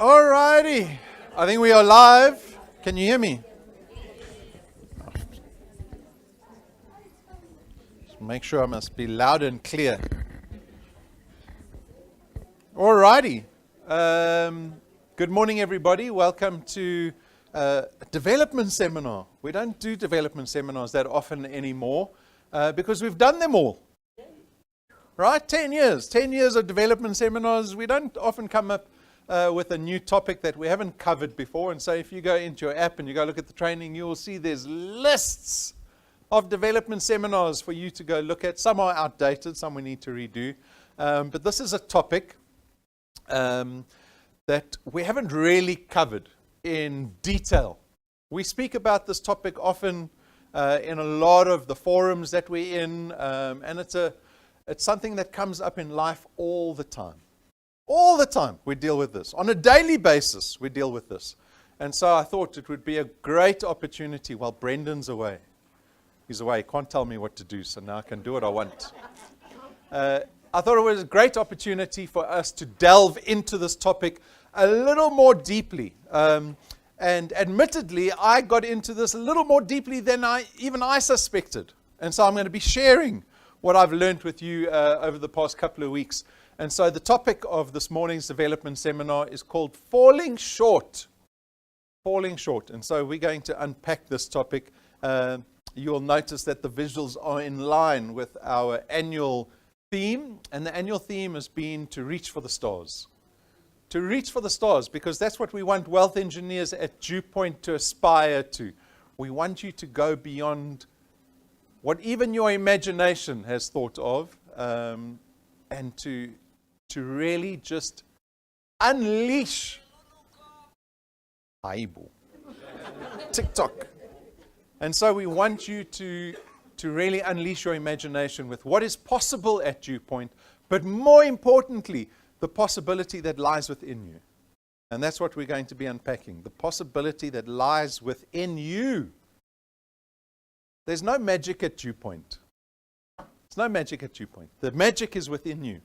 Alrighty, I think we are live. Can you hear me? Just make sure I must be loud and clear. Alrighty, good morning everybody. Welcome to a development seminar. We don't do development seminars that often anymore because we've done them all. Right, 10 years of development seminars. We don't often come up with a new topic that we haven't covered before. And so if you go into your app and you go look at the training, you will see there's lists of development seminars for you to go look at. Some are outdated, some we need to redo. But this is a topic that we haven't really covered in detail. We speak about this topic often in a lot of the forums that we're in, and it's something that comes up in life all the time. All the time we deal with this. On a daily basis we deal with this. And so I thought it would be a great opportunity while Brendan's away. He's away, he can't tell me what to do, so now I can do what I want. I thought it was a great opportunity for us to delve into this topic a little more deeply. And admittedly, I got into this a little more deeply than I suspected. And so I'm going to be sharing what I've learned with you over the past couple of weeks. And so the topic of this morning's development seminar is called Falling Short. Falling Short. And so we're going to unpack this topic. You'll notice that the visuals are in line with our annual theme. And the annual theme has been to reach for the stars. To reach for the stars, because that's what we want wealth engineers at Dew Point to aspire to. We want you to go beyond what even your imagination has thought of, and to really just unleash TikTok. And so we want you to really unleash your imagination with what is possible at Dew Point, but more importantly, the possibility that lies within you. And that's what we're going to be unpacking, the possibility that lies within you. There's no magic at Dew Point. There's no magic at Dew Point. The magic is within you.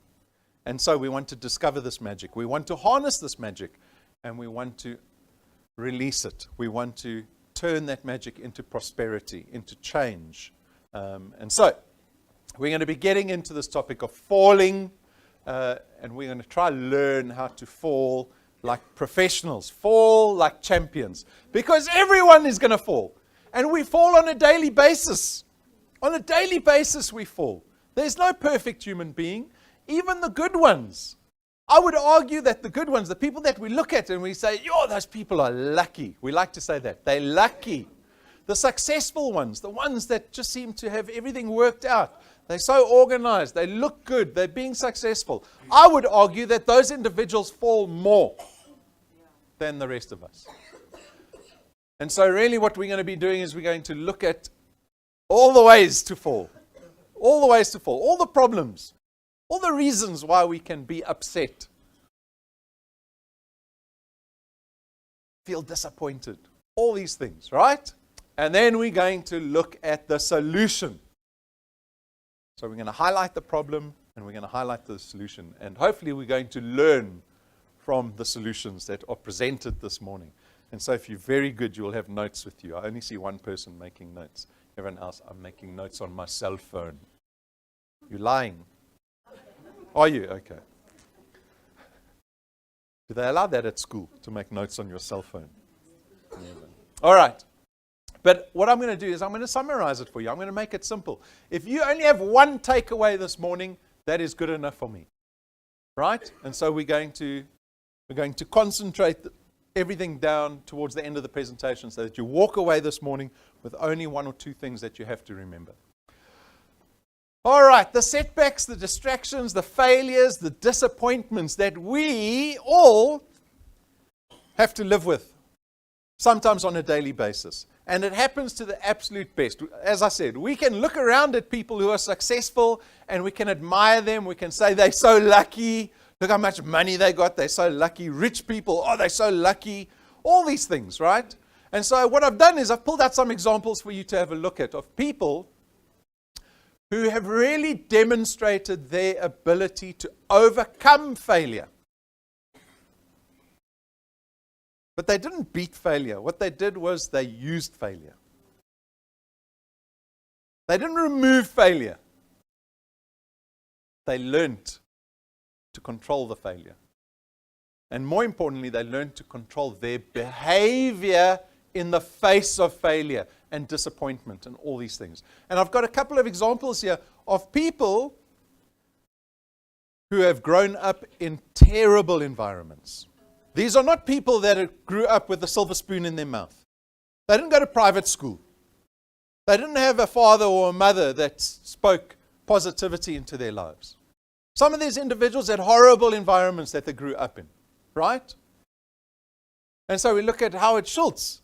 And so we want to discover this magic. We want to harness this magic, and we want to release it. We want to turn that magic into prosperity, into change. And so we're going to be getting into this topic of falling, and we're going to try to learn how to fall like professionals, fall like champions, because everyone is going to fall. And we fall on a daily basis. On a daily basis we fall. There's no perfect human being, even the good ones. I would argue that the good ones, the people that we look at and we say, yo, those people are lucky. We like to say that. They're lucky. The successful ones, the ones that just seem to have everything worked out. They're so organized. They look good. They're being successful. I would argue that those individuals fall more than the rest of us. And so really what we're going to be doing is we're going to look at all the ways to fall. All the ways to fall. All the problems. All the reasons why we can be upset. Feel disappointed. All these things, right? And then we're going to look at the solution. So we're going to highlight the problem and we're going to highlight the solution. And hopefully we're going to learn from the solutions that are presented this morning. And so if you're very good, you will have notes with you. I only see one person making notes. Everyone else, I'm making notes on my cell phone. You're lying. Are you? Okay. Do they allow that at school, to make notes on your cell phone? Never. All right. But what I'm going to do is I'm going to summarize it for you. I'm going to make it simple. If you only have one takeaway this morning, that is good enough for me. Right? And so we're going to concentrate everything down towards the end of the presentation so that you walk away this morning with only one or two things that you have to remember. All right, the setbacks, the distractions, the failures, the disappointments that we all have to live with, sometimes on a daily basis. And it happens to the absolute best. As I said, we can look around at people who are successful and we can admire them. We can say they're so lucky. Look how much money they got. They're so lucky. Rich people, oh, they're so lucky. All these things, right? And so what I've done is I've pulled out some examples for you to have a look at of people who have really demonstrated their ability to overcome failure. But they didn't beat failure. What they did was they used failure. They didn't remove failure. They learned to control the failure. And more importantly, they learned to control their behavior in the face of failure and disappointment and all these things. And I've got a couple of examples here of people who have grown up in terrible environments. These are not people that grew up with a silver spoon in their mouth. They didn't go to private school. They didn't have a father or a mother that spoke positivity into their lives. Some of these individuals had horrible environments that they grew up in, right? And so we look at Howard Schultz.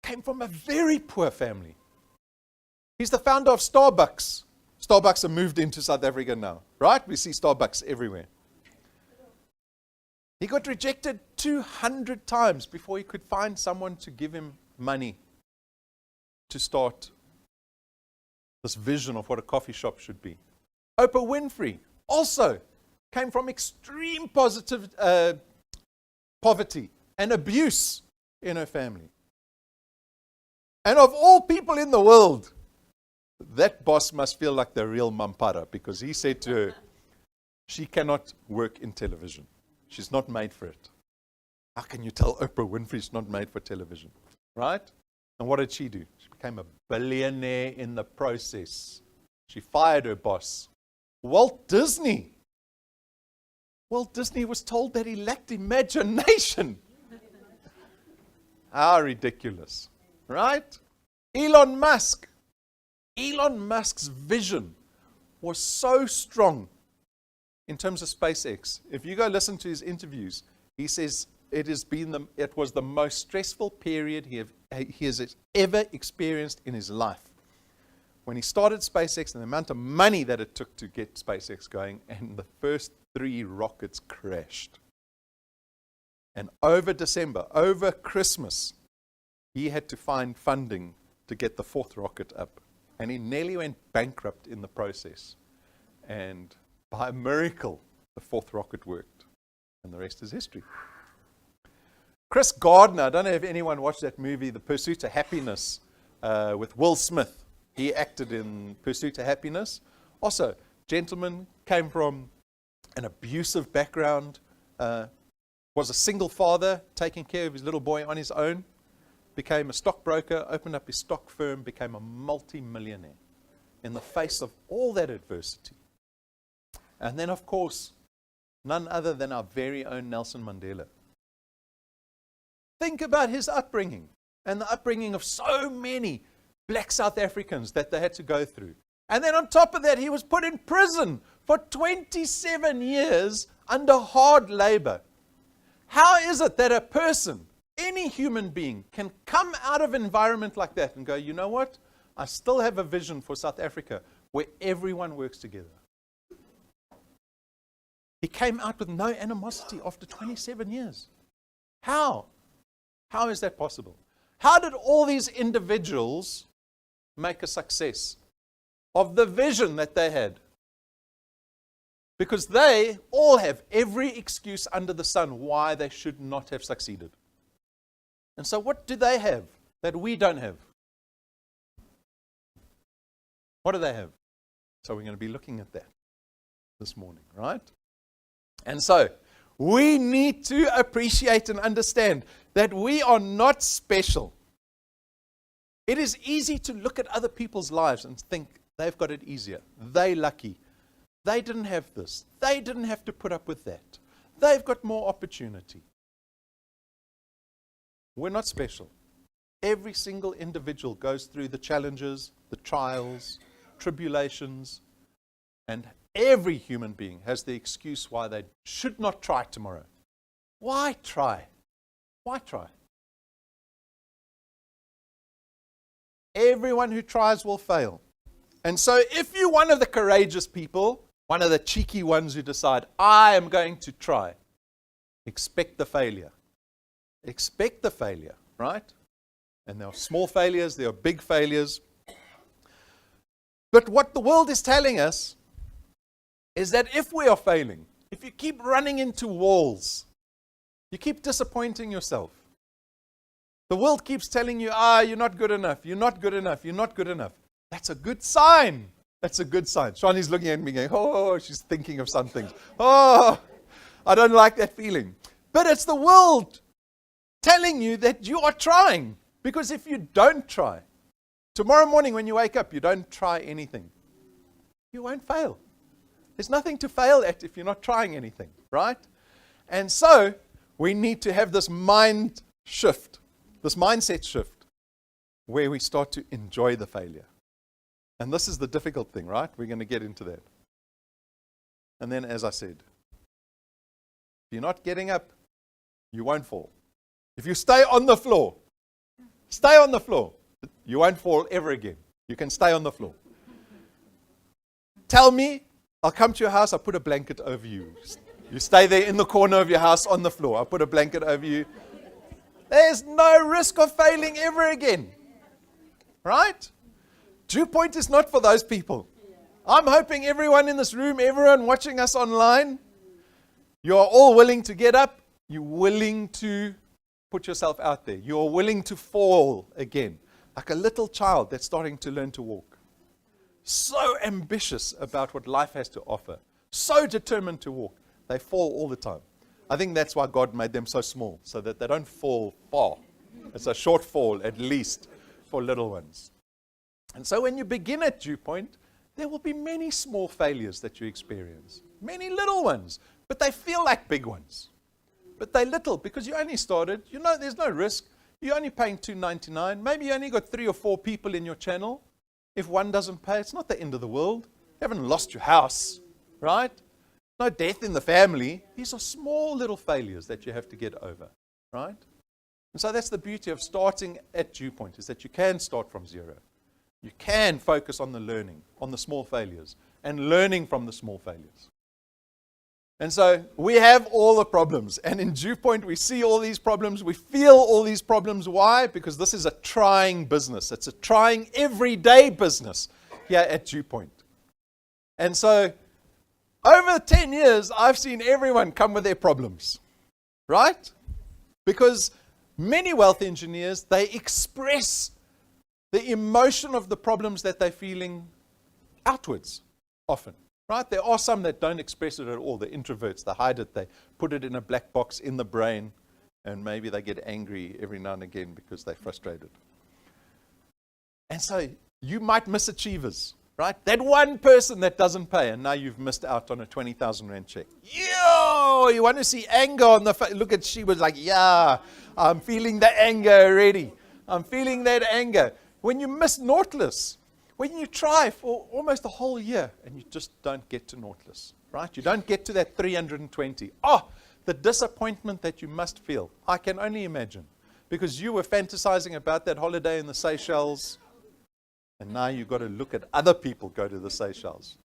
Came from a very poor family. He's the founder of Starbucks. Starbucks have moved into South Africa now, right? We see Starbucks everywhere. He got rejected 200 times before he could find someone to give him money to start this vision of what a coffee shop should be. Oprah Winfrey also came from extreme poverty and abuse in her family. And of all people in the world, that boss must feel like the real Mampara, because he said to her, she cannot work in television. She's not made for it. How can you tell Oprah Winfrey's not made for television? Right? And what did she do? She became a billionaire in the process. She fired her boss. Walt Disney. Walt Disney was told that he lacked imagination. How ridiculous. Right? Elon Musk. Elon Musk's vision was so strong in terms of SpaceX. If you go listen to his interviews, he says it was the most stressful period he has ever experienced in his life. When he started SpaceX and the amount of money that it took to get SpaceX going, and the first 3 rockets crashed. And over Christmas, he had to find funding to get the 4th rocket up. And he nearly went bankrupt in the process. And by a miracle, the 4th rocket worked. And the rest is history. Chris Gardner, I don't know if anyone watched that movie, The Pursuit of Happiness, with Will Smith. He acted in Pursuit of Happiness. Also, gentleman came from an abusive background, was a single father, taking care of his little boy on his own, became a stockbroker, opened up his stock firm, became a multi-millionaire in the face of all that adversity. And then, of course, none other than our very own Nelson Mandela. Think about his upbringing and the upbringing of so many black South Africans that they had to go through. And then on top of that, he was put in prison for 27 years under hard labor. How is it that a person, any human being, can come out of an environment like that and go, you know what? I still have a vision for South Africa where everyone works together. He came out with no animosity after 27 years. How? How is that possible? How did all these individuals make a success of the vision that they had? Because they all have every excuse under the sun why they should not have succeeded. And so what do they have that we don't have? What do they have? So we're going to be looking at that this morning, right? And so we need to appreciate and understand that we are not special. It is easy to look at other people's lives and think they've got it easier. They're lucky. They didn't have this. They didn't have to put up with that. They've got more opportunity. We're not special. Every single individual goes through the challenges, the trials, tribulations, and every human being has the excuse why they should not try tomorrow. Why try? Why try? Everyone who tries will fail. And so if you're one of the courageous people, one of the cheeky ones who decide, I am going to try, expect the failure. Expect the failure, right? And there are small failures, there are big failures. But what the world is telling us is that if we are failing, if you keep running into walls, you keep disappointing yourself, The world keeps telling you, you're not good enough, you're not good enough, you're not good enough. That's a good sign. That's a good sign. Shani's looking at me going, oh, she's thinking of some things. Oh, I don't like that feeling. But it's the world telling you that you are trying. Because if you don't try, tomorrow morning when you wake up, you don't try anything, you won't fail. There's nothing to fail at if you're not trying anything, right? And so we need to have this mind shift, this mindset shift, where we start to enjoy the failure. And this is the difficult thing, right? We're going to get into that. And then, as I said, if you're not getting up, you won't fall. If you stay on the floor, you won't fall ever again. You can stay on the floor. Tell me, I'll come to your house, I'll put a blanket over you. You stay there in the corner of your house on the floor. I'll put a blanket over you. There's no risk of failing ever again. Right? Dew Point is not for those people. I'm hoping everyone in this room, everyone watching us online, you are all willing to get up. You're willing to put yourself out there. You're willing to fall again. Like a little child that's starting to learn to walk. So ambitious about what life has to offer. So determined to walk. They fall all the time. I think that's why God made them so small, so that they don't fall far. It's a short fall, at least, for little ones. And so when you begin at Dew Point, there will be many small failures that you experience. Many little ones, but they feel like big ones. But they're little because you only started. You know there's no risk. You're only paying $2.99. Maybe you only got 3 or 4 people in your channel. If one doesn't pay, it's not the end of the world. You haven't lost your house, right? No death in the family. These are small little failures that you have to get over, right? And so that's the beauty of starting at Dew Point, is that you can start from zero. You can focus on the learning, on the small failures, and learning from the small failures. And so we have all the problems. And in Dew Point, we see all these problems. We feel all these problems. Why? Because this is a trying business. It's a trying everyday business here at Dew Point. And so over 10 years, I've seen everyone come with their problems. Right? Because many wealth engineers, they express the emotion of the problems that they're feeling outwards often. Right? There are some that don't express it at all. The introverts, they hide it. They put it in a black box in the brain, and maybe they get angry every now and again because they're frustrated. And so you might miss achievers, right? That one person that doesn't pay, and now you've missed out on a 20,000 rand check. Yo, you want to see anger on the face? Look at, she was like, yeah, I'm feeling the anger already. I'm feeling that anger. When you miss Nautilus, when you try for almost a whole year and you just don't get to Nautilus, right? You don't get to that 320. Oh, the disappointment that you must feel. I can only imagine. Because you were fantasizing about that holiday in the Seychelles, and now you've got to look at other people go to the Seychelles.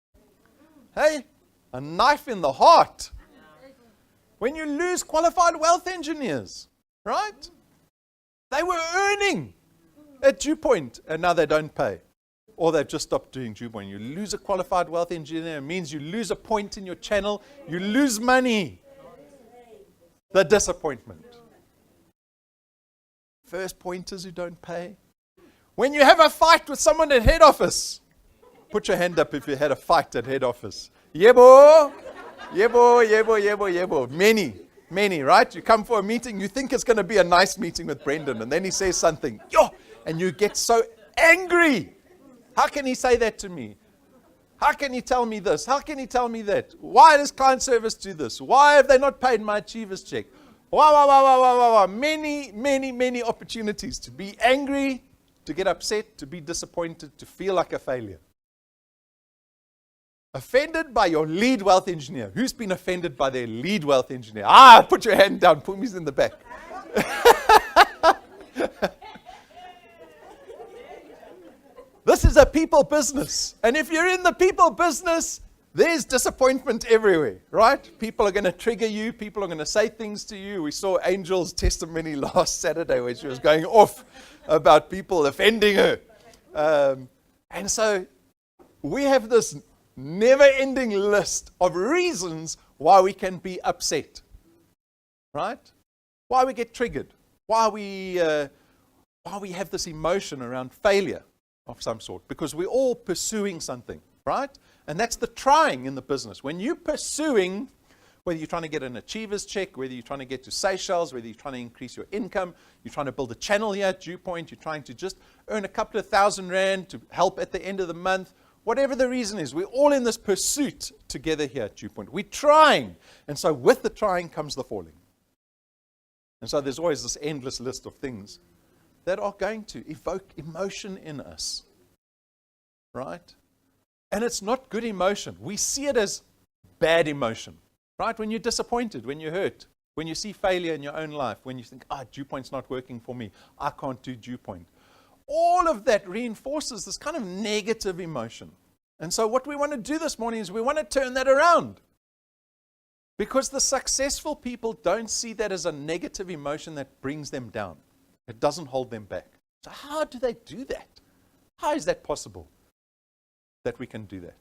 Hey, a knife in the heart. When you lose qualified wealth engineers, right? They were earning at Dew Point, and now they don't pay. Or they've just stopped doing Dew Point. You lose a qualified wealth engineer, it means you lose a point in your channel, you lose money. The disappointment. First pointers who don't pay. When you have a fight with someone at head office, put your hand up if you had a fight at head office. Yebo, yebo, yebo, yebo, yebo. Many, right? You come for a meeting, you think it's going to be a nice meeting with Brendan, and then he says something, yo, and you get so angry. How can he say that to me? How can he tell me this? How can he tell me that? Why does client service do this? Why have they not paid my achievers check? Wow. Many opportunities to be angry, to get upset, to be disappointed, to feel like a failure. Offended by your lead wealth engineer. Who's been offended by their lead wealth engineer? Put your hand down. Put me in the back. This is a people business. And if you're in the people business, there's disappointment everywhere, right? People are going to trigger you. People are going to say things to you. We saw Angel's testimony last Saturday where she was going off about people offending her. And so we have this never-ending list of reasons why we can be upset, right? Why we get triggered. Why we why we have this emotion around failure of some sort, because we're all pursuing something, right? And that's the trying in the business. When you're pursuing, whether you're trying to get an achiever's check, whether you're trying to get to Seychelles, whether you're trying to increase your income, you're trying to build a channel here at Dew Point, you're trying to just earn a couple of $1,000 to help at the end of the month, whatever the reason is, we're all in this pursuit together here at Dew Point. We're trying. And so with the trying comes the falling. And so there's always this endless list of things that are going to evoke emotion in us, right? And it's not good emotion. We see it as bad emotion, right? When you're disappointed, when you're hurt, when you see failure in your own life, when you think, Dew Point's not working for me, I can't do Dew Point. All of that reinforces this kind of negative emotion. And so what we want to do this morning is we want to turn that around. Because the successful people don't see that as a negative emotion that brings them down. It doesn't hold them back. So how do they do that? How is that possible that we can do that?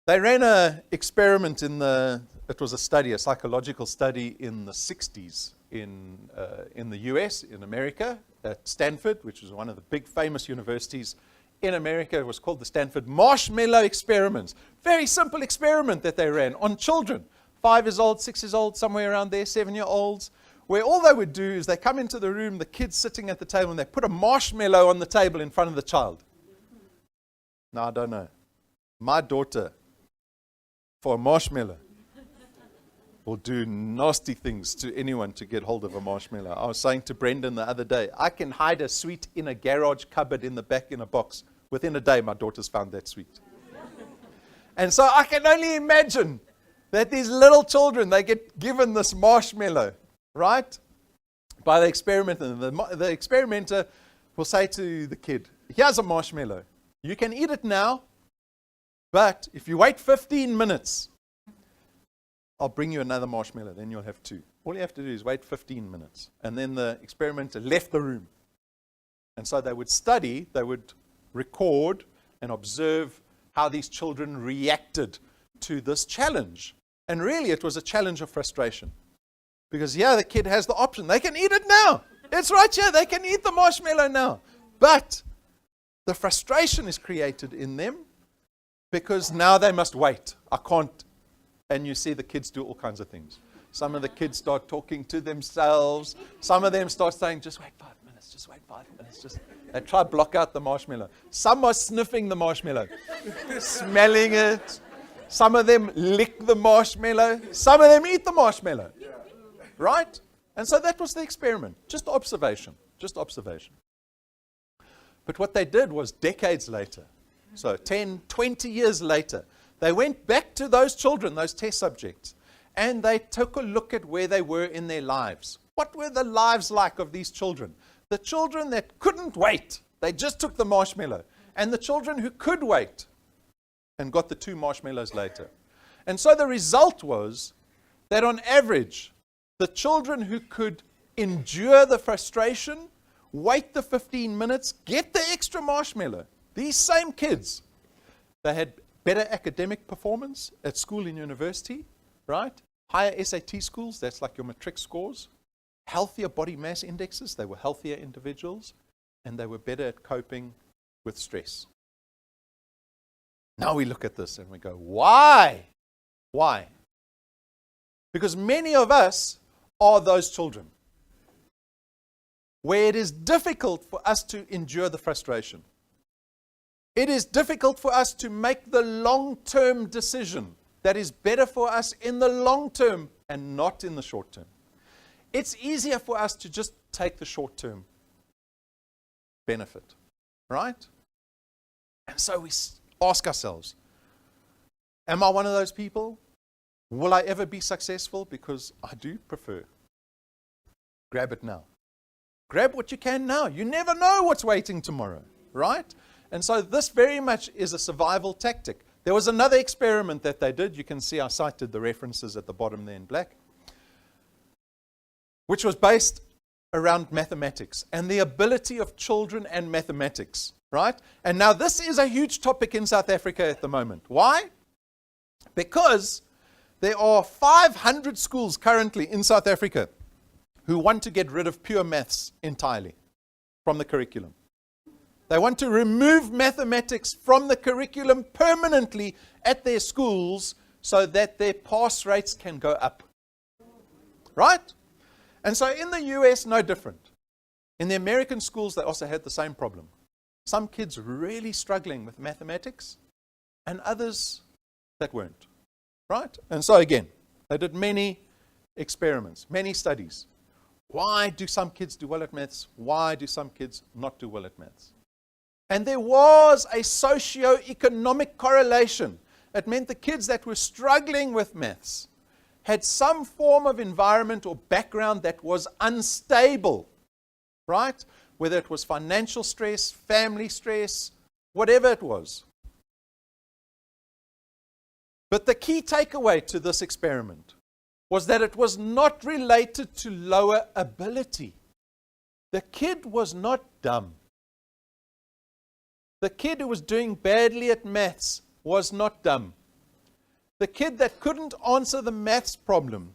They ran an experiment it was a study, a psychological study in the 60s in the US, in America, at Stanford, which was one of the big famous universities in America. It was called the Stanford Marshmallow Experiment. Very simple experiment that they ran on children, 5 years old, 6 years old, somewhere around there, 7-year-olds, where all they would do is they come into the room, the kid's sitting at the table, and they put a marshmallow on the table in front of the child. Now, I don't know. My daughter, for a marshmallow, will do nasty things to anyone to get hold of a marshmallow. I was saying to Brendan the other day, I can hide a sweet in a garage cupboard in the back in a box. Within a day, my daughter's found that sweet. And so I can only imagine that these little children, they get given this marshmallow, right? By the experimenter. The experimenter will say to the kid, here's a marshmallow. You can eat it now, but if you wait 15 minutes, I'll bring you another marshmallow, then you'll have 2. All you have to do is wait 15 minutes. And then the experimenter left the room. And so they would study, they would record and observe how these children reacted to this challenge. And really, it was a challenge of frustration. Because, the kid has the option. They can eat it now. It's right here. They can eat the marshmallow now. But the frustration is created in them because now they must wait. I can't. And you see the kids do all kinds of things. Some of the kids start talking to themselves. Some of them start saying, just wait 5 minutes, just wait 5 minutes. They try to block out the marshmallow. Some are sniffing the marshmallow, smelling it. Some of them lick the marshmallow. Some of them eat the marshmallow. Right? And so that was the experiment. Just observation. But what they did was decades later, so 10, 20 years later, they went back to those children, those test subjects, and they took a look at where they were in their lives. What were the lives like of these children? The children that couldn't wait, they just took the marshmallow. And the children who could wait and got the 2 marshmallows later. And so the result was that on average, the children who could endure the frustration, wait the 15 minutes, get the extra marshmallow, these same kids, they had better academic performance at school and university, right? Higher SAT scores, that's like your matric scores. Healthier body mass indexes, they were healthier individuals, and they were better at coping with stress. Now we look at this and we go, why? Why? Because many of us are those children where it is difficult for us to endure the frustration. It is difficult for us to make the long-term decision that is better for us in the long term and not in the short term. It's easier for us to just take the short-term benefit, right? And so we ask ourselves, am I one of those people? Will I ever be successful? Because I do prefer. Grab it now. Grab what you can now. You never know what's waiting tomorrow, right? And so this very much is a survival tactic. There was another experiment that they did. You can see I cited the references at the bottom there in black, which was based around mathematics and the ability of children and mathematics, right? And now this is a huge topic in South Africa at the moment. Why? Because there are 500 schools currently in South Africa who want to get rid of pure maths entirely from the curriculum. They want to remove mathematics from the curriculum permanently at their schools so that their pass rates can go up. Right? And so in the US, no different. In the American schools, they also had the same problem. Some kids really struggling with mathematics and others that weren't. Right? And so again, they did many experiments, many studies. Why do some kids do well at maths? Why do some kids not do well at maths? And there was a socio-economic correlation. It meant the kids that were struggling with maths had some form of environment or background that was unstable, right? Whether it was financial stress, family stress, whatever it was. But the key takeaway to this experiment was that it was not related to lower ability. The kid was not dumb. The kid who was doing badly at maths was not dumb. The kid that couldn't answer the maths problem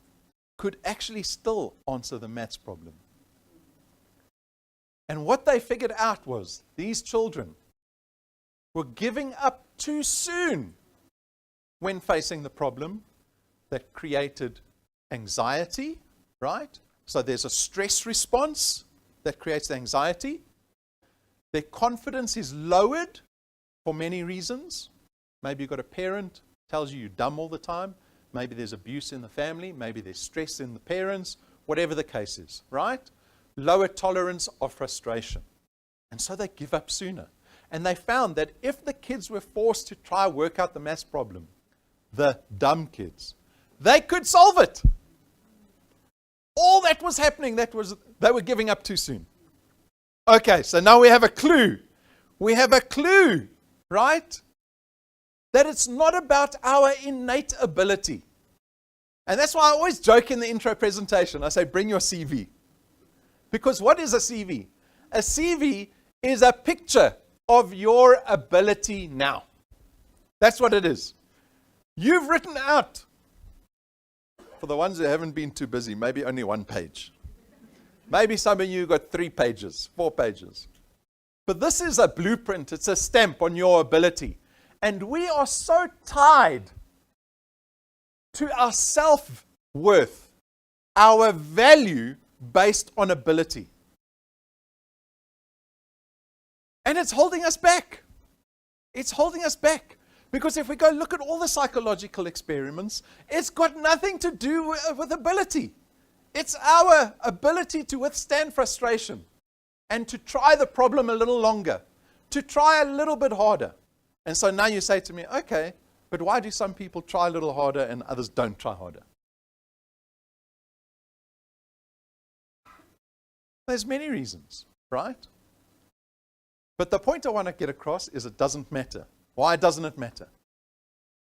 could actually still answer the maths problem. And what they figured out was these children were giving up too soon when facing the problem that created anxiety, right? So there's a stress response that creates anxiety. Their confidence is lowered for many reasons. Maybe you've got a parent tells you you're dumb all the time. Maybe there's abuse in the family. Maybe there's stress in the parents. Whatever the case is, right? Lower tolerance of frustration. And so they give up sooner. And they found that if the kids were forced to try work out the maths problem, the dumb kids, they could solve it. All that was happening, they were giving up too soon. Okay, so now we have a clue. We have a clue, right? That it's not about our innate ability. And that's why I always joke in the intro presentation. I say, bring your CV. Because what is a CV? A CV is a picture of your ability now. That's what it is. You've written out, for the ones who haven't been too busy, maybe only 1 page. Maybe some of you got 3 pages, 4 pages. But this is a blueprint. It's a stamp on your ability. And we are so tied to our self-worth, our value based on ability. And it's holding us back. It's holding us back. Because if we go look at all the psychological experiments, it's got nothing to do with ability. It's our ability to withstand frustration and to try the problem a little longer, to try a little bit harder. And so now you say to me, okay, but why do some people try a little harder and others don't try harder? There's many reasons, right? But the point I want to get across is it doesn't matter. Why doesn't it matter?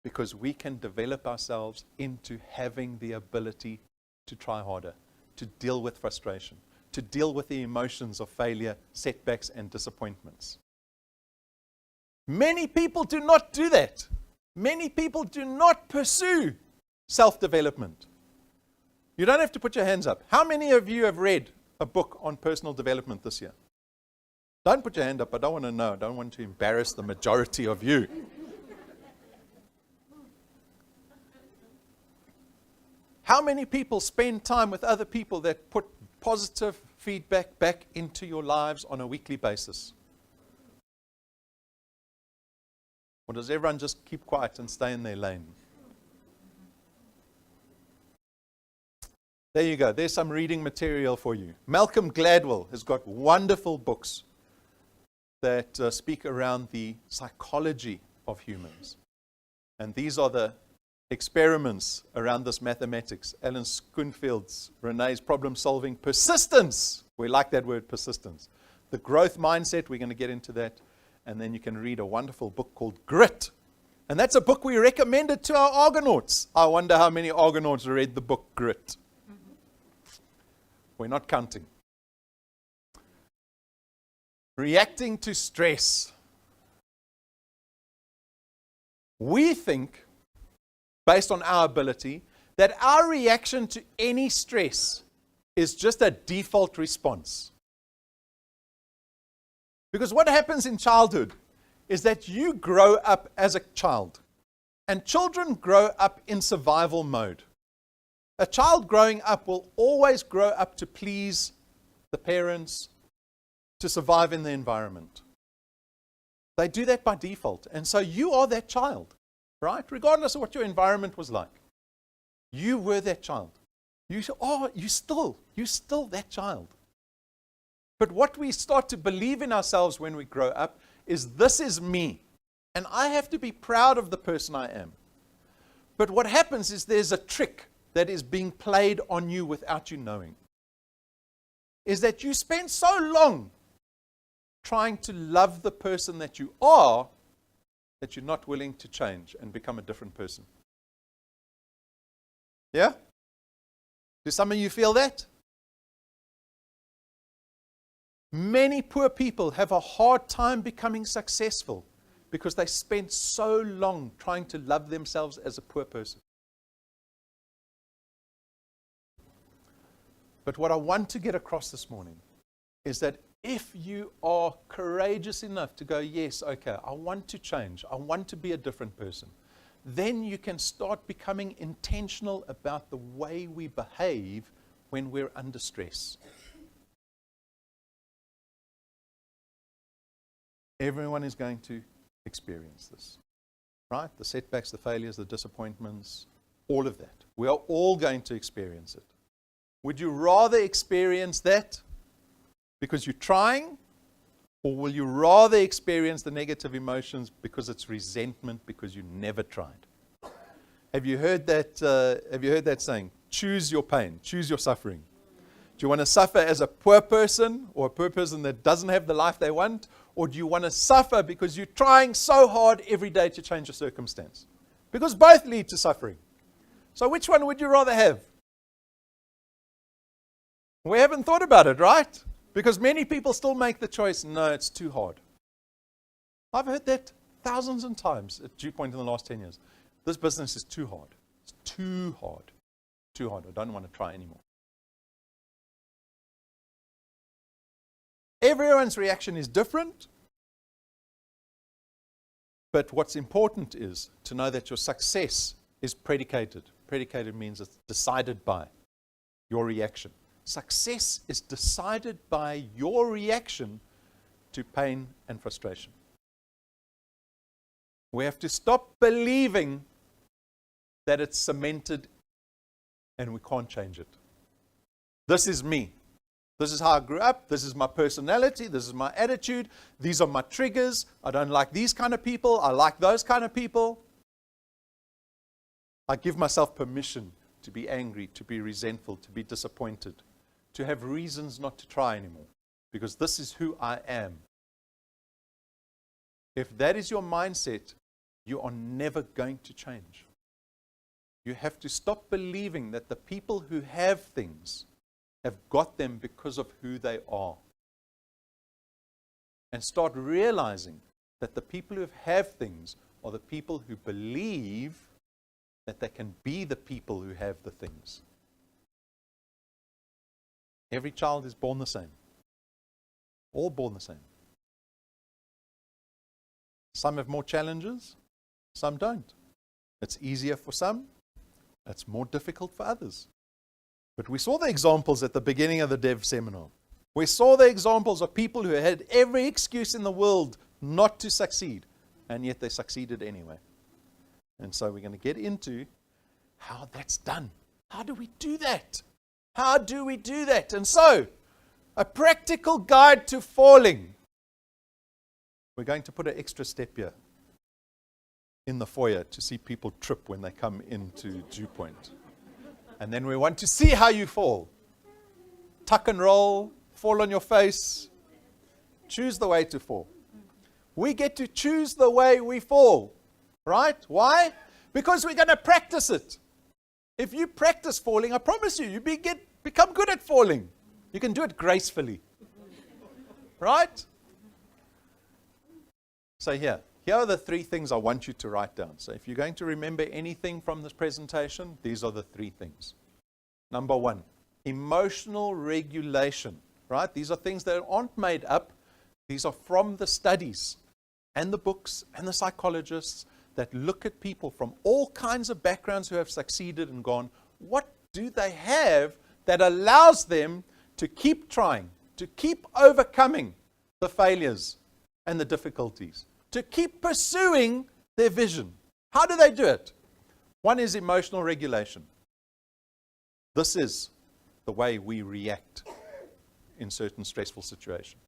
Because we can develop ourselves into having the ability to try harder, to deal with frustration, to deal with the emotions of failure, setbacks, and disappointments. Many people do not do that. Many people do not pursue self-development. You don't have to put your hands up. How many of you have read a book on personal development this year? Don't put your hand up. I don't want to know. I don't want to embarrass the majority of you. How many people spend time with other people that put positive feedback back into your lives on a weekly basis? Or does everyone just keep quiet and stay in their lane? There you go. There's some reading material for you. Malcolm Gladwell has got wonderful books that speak around the psychology of humans. And these are the experiments around this mathematics. Alan Schoenfeld's, Renee's problem-solving persistence. We like that word, persistence. The growth mindset, we're going to get into that. And then you can read a wonderful book called Grit. And that's a book we recommended to our Argonauts. I wonder how many Argonauts read the book Grit. We're not counting. Reacting to stress. We think, based on our ability, that our reaction to any stress is just a default response. Because what happens in childhood is that you grow up as a child, and children grow up in survival mode. A child growing up will always grow up to please the parents, to survive in the environment. They do that by default. And so you are that child, right? Regardless of what your environment was like. You were that child. You're still that child. But what we start to believe in ourselves when we grow up is, this is me. And I have to be proud of the person I am. But what happens is there's a trick that is being played on you without you knowing. Is that you spend so long trying to love the person that you are, that you're not willing to change and become a different person. Yeah? Do some of you feel that? Many poor people have a hard time becoming successful because they spent so long trying to love themselves as a poor person. But what I want to get across this morning is that if you are courageous enough to go, yes, okay, I want to change, I want to be a different person, then you can start becoming intentional about the way we behave when we're under stress. Everyone is going to experience this, right? The setbacks, the failures, the disappointments, all of that. We are all going to experience it. Would you rather experience that because you're trying, or will you rather experience the negative emotions because it's resentment because you never tried? Have you heard that saying? Choose your pain, choose your suffering. Do you want to suffer as a poor person, or a poor person that doesn't have the life they want? Or do you want to suffer because you're trying so hard every day to change your circumstance? Because both lead to suffering. So which one would you rather have? We haven't thought about it, right? Because many people still make the choice, no, it's too hard. I've heard that thousands of times at Dew Point in the last 10 years. This business is too hard. It's too hard. Too hard. I don't want to try anymore. Everyone's reaction is different. But what's important is to know that your success is predicated. Predicated means it's decided by your reaction. Success is decided by your reaction to pain and frustration. We have to stop believing that it's cemented and we can't change it. This is me. This is how I grew up. This is my personality. This is my attitude. These are my triggers. I don't like these kind of people. I like those kind of people. I give myself permission to be angry, to be resentful, to be disappointed, to have reasons not to try anymore, because this is who I am. If that is your mindset, you are never going to change. You have to stop believing that the people who have things have got them because of who they are. And start realizing that the people who have things are the people who believe that they can be the people who have the things. Every child is born the same. All born the same. Some have more challenges, some don't. It's easier for some, it's more difficult for others. But we saw the examples at the beginning of the Dev seminar. We saw the examples of people who had every excuse in the world not to succeed, and yet they succeeded anyway. And so we're going to get into how that's done. How do we do that? How do we do that? And so, a practical guide to falling. We're going to put an extra step here in the foyer to see people trip when they come into Dew Point. And then we want to see how you fall. Tuck and roll, fall on your face. Choose the way to fall. We get to choose the way we fall. Right? Why? Because we're going to practice it. If you practice falling, I promise you, become good at falling. You can do it gracefully. Right? So here are the 3 things I want you to write down. So if you're going to remember anything from this presentation, these are the 3 things. Number 1, Emotional regulation, right? These are things that aren't made up. These are from the studies and the books and the psychologists that look at people from all kinds of backgrounds who have succeeded and gone, what do they have that allows them to keep trying, to keep overcoming the failures and the difficulties, to keep pursuing their vision? How do they do it? One is emotional regulation. This is the way we react in certain stressful situations.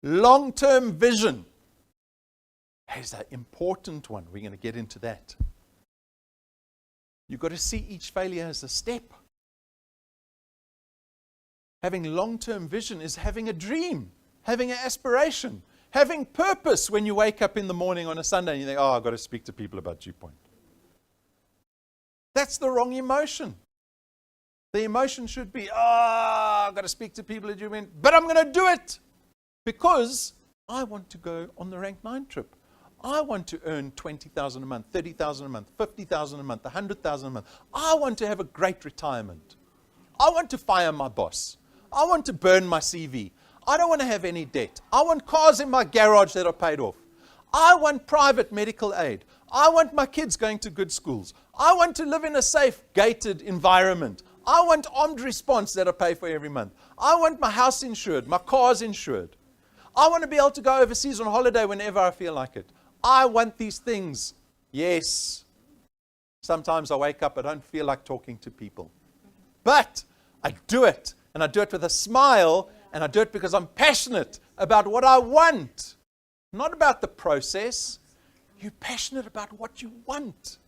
Long-term vision is an important one. We're going to get into that. You've got to see each failure as a step. Having long-term vision is having a dream, having an aspiration, having purpose when you wake up in the morning on a Sunday and you think, oh, I've got to speak to people about Dew Point. That's the wrong emotion. The emotion should be, I've got to speak to people at Dew Point, but I'm going to do it because I want to go on the Rank 9 trip. I want to earn 20,000 a month, 30,000 a month, 50,000 a month, 100,000 a month. I want to have a great retirement. I want to fire my boss. I want to burn my CV. I don't want to have any debt. I want cars in my garage that are paid off. I want private medical aid. I want my kids going to good schools. I want to live in a safe, gated environment. I want armed response that I pay for every month. I want my house insured, my car's insured. I want to be able to go overseas on holiday whenever I feel like it. I want these things. Yes. Sometimes I wake up, I don't feel like talking to people. But I do it. And I do it with a smile. And I do it because I'm passionate about what I want. Not about the process. You're passionate about what you want.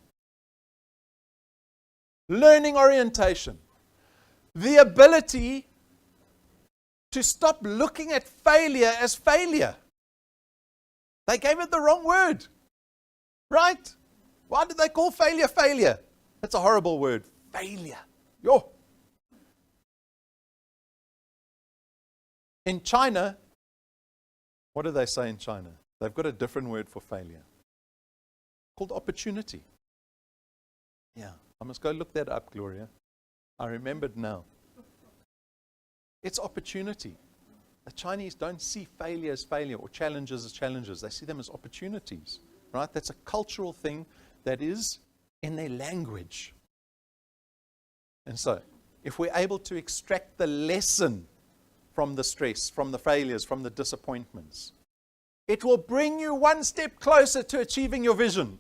Learning orientation. The ability to stop looking at failure as failure. They gave it the wrong word. Right? Why did they call failure failure? That's a horrible word. Failure. Yo. In China, what do they say in China? They've got a different word for failure. Called opportunity. Yeah. I must go look that up, Gloria. I remembered now. It's opportunity. The Chinese don't see failure as failure or challenges as challenges. They see them as opportunities, right? That's a cultural thing that is in their language. And so, if we're able to extract the lesson from the stress, from the failures, from the disappointments, it will bring you one step closer to achieving your vision.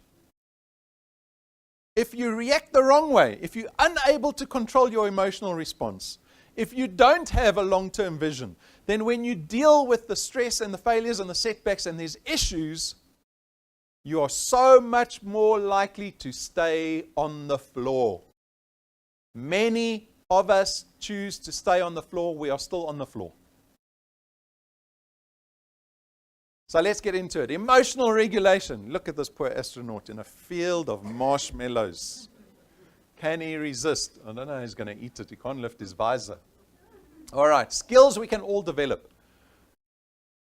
If you react the wrong way, if you're unable to control your emotional response, if you don't have a long-term vision, then when you deal with the stress and the failures and the setbacks and these issues, you are so much more likely to stay on the floor. Many of us choose to stay on the floor. We are still on the floor. So let's get into it. Emotional regulation. Look at this poor astronaut in a field of marshmallows. Can he resist? I don't know, he's going to eat it. He can't lift his visor. All right, skills we can all develop.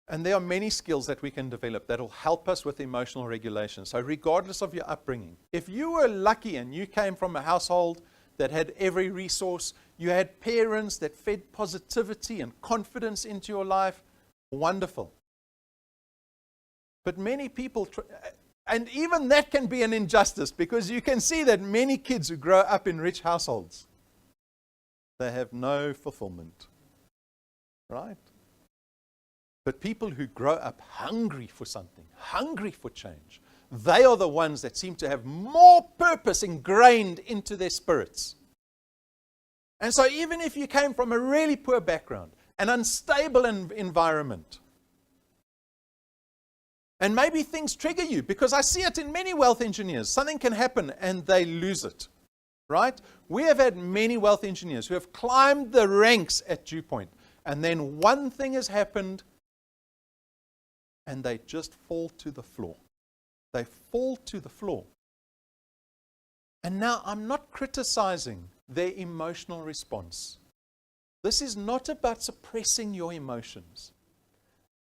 And there are many skills that we can develop that will help us with emotional regulation. So regardless of your upbringing, if you were lucky and you came from a household that had every resource, you had parents that fed positivity and confidence into your life, wonderful. But many people, and even that can be an injustice, because you can see that many kids who grow up in rich households, they have no fulfillment, right? But people who grow up hungry for something, hungry for change, they are the ones that seem to have more purpose ingrained into their spirits. And so even if you came from a really poor background, an unstable environment, and maybe things trigger you, because I see it in many wealth engineers. Something can happen and they lose it, right? We have had many wealth engineers who have climbed the ranks at Dew Point, and then one thing has happened and they just fall to the floor. They fall to the floor. And now I'm not criticizing their emotional response. This is not about suppressing your emotions.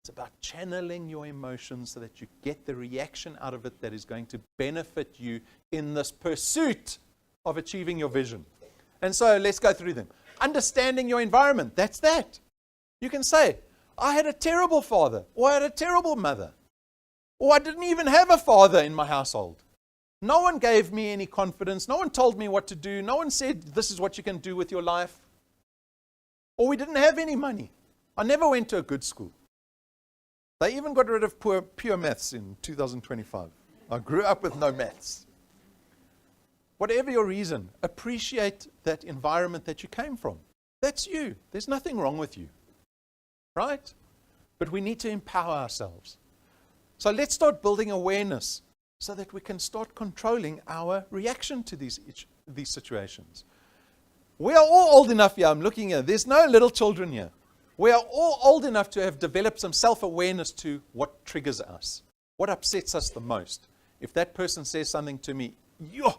It's about channeling your emotions so that you get the reaction out of it that is going to benefit you in this pursuit of achieving your vision. And so let's go through them. Understanding your environment, that's that. You can say, I had a terrible father, or I had a terrible mother, or I didn't even have a father in my household. No one gave me any confidence. No one told me what to do. No one said, this is what you can do with your life. Or we didn't have any money. I never went to a good school. They even got rid of pure maths in 2025. I grew up with no maths. Whatever your reason, appreciate that environment that you came from. That's you. There's nothing wrong with you. Right? But we need to empower ourselves. So let's start building awareness so that we can start controlling our reaction to these situations. We are all old enough here. I'm looking here. There's no little children here. We are all old enough to have developed some self-awareness to what triggers us, what upsets us the most. If that person says something to me,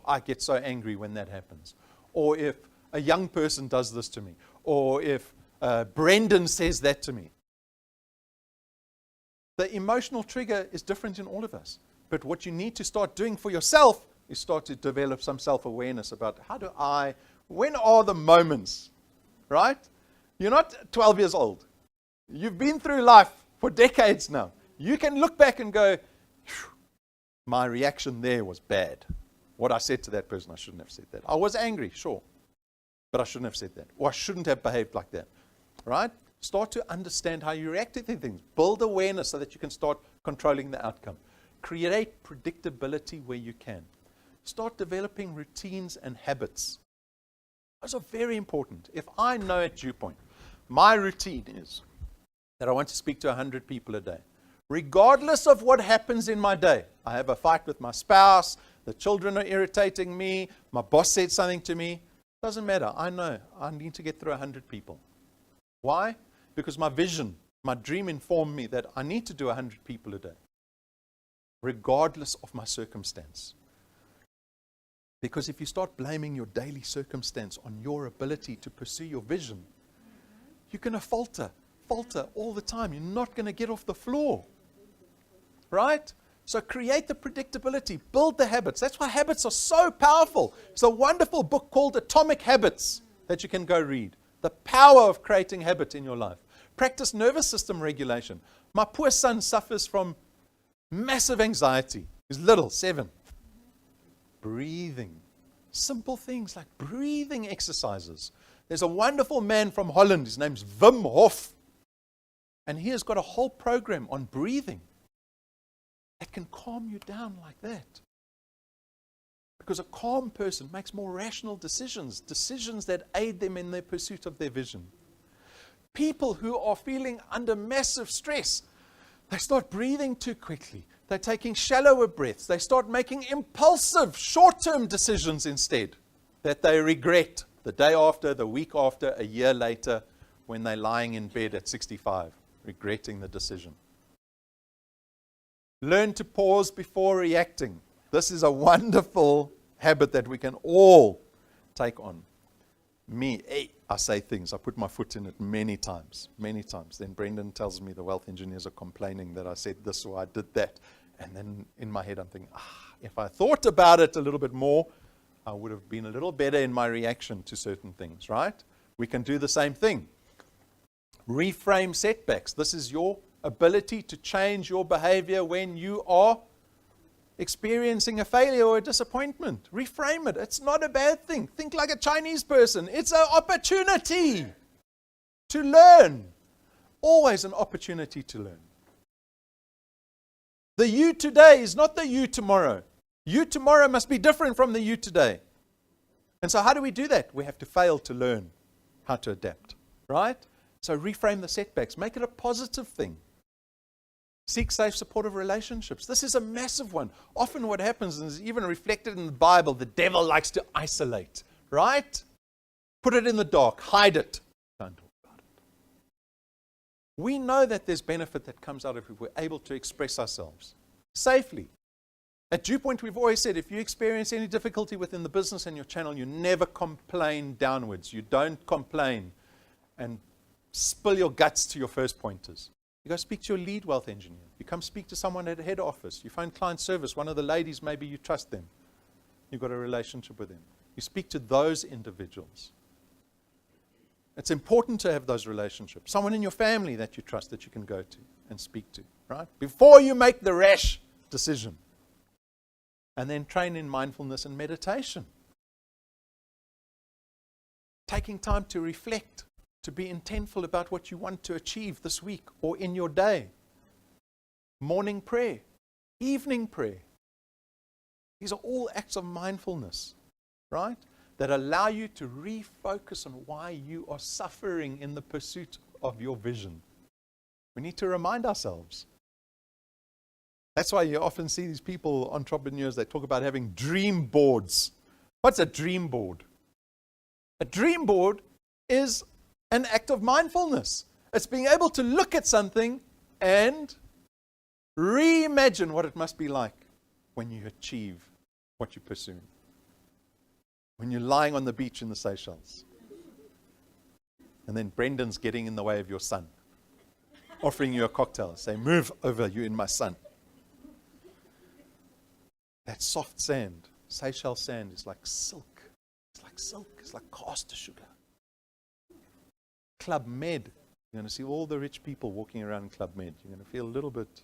I get so angry when that happens. Or if a young person does this to me. Or if Brendan says that to me. The emotional trigger is different in all of us. But what you need to start doing for yourself is start to develop some self-awareness about when are the moments, right? You're not 12 years old. You've been through life for decades now. You can look back and go, my reaction there was bad. What I said to that person, I shouldn't have said that. I was angry, sure, but I shouldn't have said that. Or I shouldn't have behaved like that, right? Start to understand how you react to things. Build awareness so that you can start controlling the outcome. Create predictability where you can. Start developing routines and habits. Those are very important. If I know at Dew Point, my routine is that I want to speak to 100 people a day. Regardless of what happens in my day, I have a fight with my spouse, the children are irritating me, my boss said something to me, doesn't matter. I know I need to get through 100 people. Why? Because my vision, my dream informed me that I need to do 100 people a day, regardless of my circumstance. Because if you start blaming your daily circumstance on your ability to pursue your vision, you're going to falter all the time. You're not going to get off the floor. Right? So create the predictability, build the habits. That's why habits are so powerful. It's a wonderful book called Atomic Habits that you can go read. The power of creating habit in your life. Practice nervous system regulation. My poor son suffers from massive anxiety. He's little, 7. Breathing. Simple things like breathing exercises. There's a wonderful man from Holland. His name's Wim Hof. And he has got a whole program on breathing that can calm you down like that. Because a calm person makes more rational decisions that aid them in their pursuit of their vision. People who are feeling under massive stress, they start breathing too quickly. They're taking shallower breaths. They start making impulsive, short-term decisions instead that they regret the day after, the week after, a year later, when they're lying in bed at 65, regretting the decision. Learn to pause before reacting. This is a wonderful habit that we can all take on. I say things. I put my foot in it many times. Then Brendan tells me the wealth engineers are complaining that I said this or I did that. And then in my head I'm thinking, if I thought about it a little bit more, I would have been a little better in my reaction to certain things, right? We can do the same thing. Reframe setbacks. This is your ability to change your behavior when you are experiencing a failure or a disappointment. Reframe it. It's not a bad thing. Think like a Chinese person. It's an opportunity to learn. Always an opportunity to learn. The you today is not the you tomorrow. You tomorrow must be different from the you today. And so how do we do that? We have to fail to learn how to adapt, right? So reframe the setbacks. Make it a positive thing. Seek safe, supportive relationships. This is a massive one. Often what happens, and is even reflected in the Bible, the devil likes to isolate, right? Put it in the dark. Hide it. Don't talk about it. We know that there's benefit that comes out of if we're able to express ourselves safely. At Dew Point, we've always said, if you experience any difficulty within the business and your channel, you never complain downwards. You don't complain and spill your guts to your first pointers. You go speak to your lead wealth engineer. You come speak to someone at a head office. You find client service. One of the ladies, maybe you trust them. You've got a relationship with them. You speak to those individuals. It's important to have those relationships. Someone in your family that you trust that you can go to and speak to, right? Before you make the rash decision. And then train in mindfulness and meditation. Taking time to reflect, to be intentful about what you want to achieve this week or in your day. Morning prayer, evening prayer. These are all acts of mindfulness, right? That allow you to refocus on why you are suffering in the pursuit of your vision. We need to remind ourselves. That's why you often see these people, entrepreneurs, they talk about having dream boards. What's a dream board? A dream board is an act of mindfulness. It's being able to look at something and reimagine what it must be like when you achieve what you're pursuing. When you're lying on the beach in the Seychelles. And then Brendan's getting in the way of your sun. Offering you a cocktail. Say, move over, you in my sun. That soft sand, Seychelles sand, is like silk. It's like silk. It's like caster sugar. Club Med. You're going to see all the rich people walking around Club Med. You're going to feel a little bit,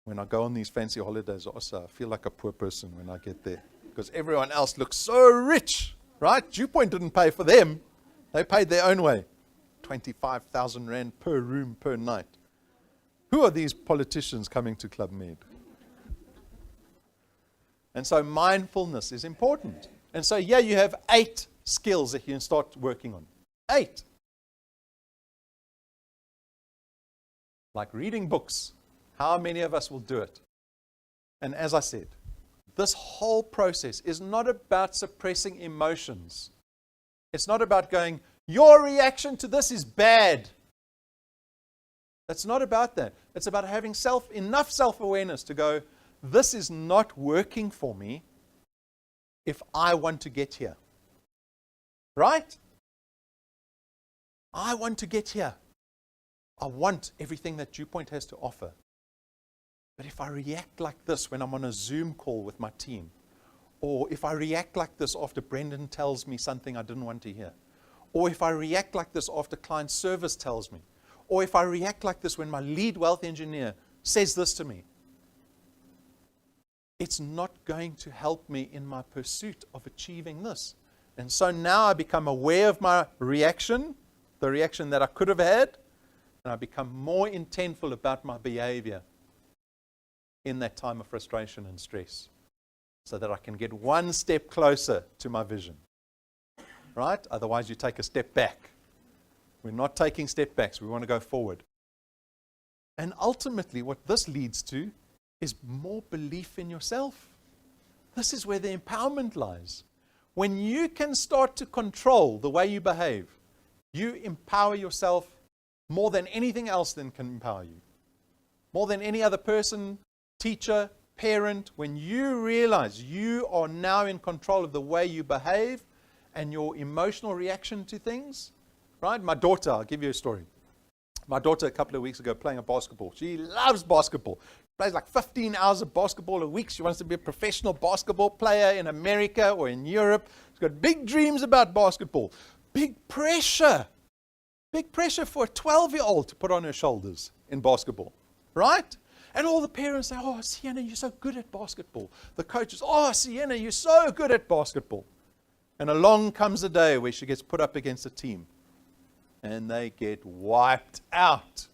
when I go on these fancy holidays also, I feel like a poor person when I get there. Because everyone else looks so rich, right? Dew Point didn't pay for them. They paid their own way. 25,000 rand per room per night. Who are these politicians coming to Club Med? And so mindfulness is important. And so yeah, you have 8 skills that you can start working on. 8. Like reading books. How many of us will do it? And as I said, this whole process is not about suppressing emotions. It's not about going, your reaction to this is bad. It's not about that. It's about having enough self-awareness to go, this is not working for me if I want to get here. Right? I want to get here. I want everything that Dew Point has to offer. But if I react like this when I'm on a Zoom call with my team, or if I react like this after Brendan tells me something I didn't want to hear, or if I react like this after client service tells me, or if I react like this when my lead wealth engineer says this to me, it's not going to help me in my pursuit of achieving this. And so now I become aware of my reaction, the reaction that I could have had, and I become more intentful about my behavior in that time of frustration and stress, so that I can get one step closer to my vision. Right? Otherwise you take a step back. We're not taking step backs. We want to go forward. And ultimately what this leads to is more belief in yourself. This is where the empowerment lies. When you can start to control the way you behave, you empower yourself more than anything else that can empower you. More than any other person, teacher, parent. When you realize you are now in control of the way you behave and your emotional reaction to things, right? My daughter, I'll give you a story. My daughter a couple of weeks ago playing a basketball. She loves basketball. Plays like 15 hours of basketball a week. She wants to be a professional basketball player in America or in Europe. She's got big dreams about basketball. Big pressure. Big pressure for a 12-year-old to put on her shoulders in basketball, right? And all the parents say, oh, Sienna, you're so good at basketball. The coaches, oh, Sienna, you're so good at basketball. And along comes a day where she gets put up against a team. And they get wiped out.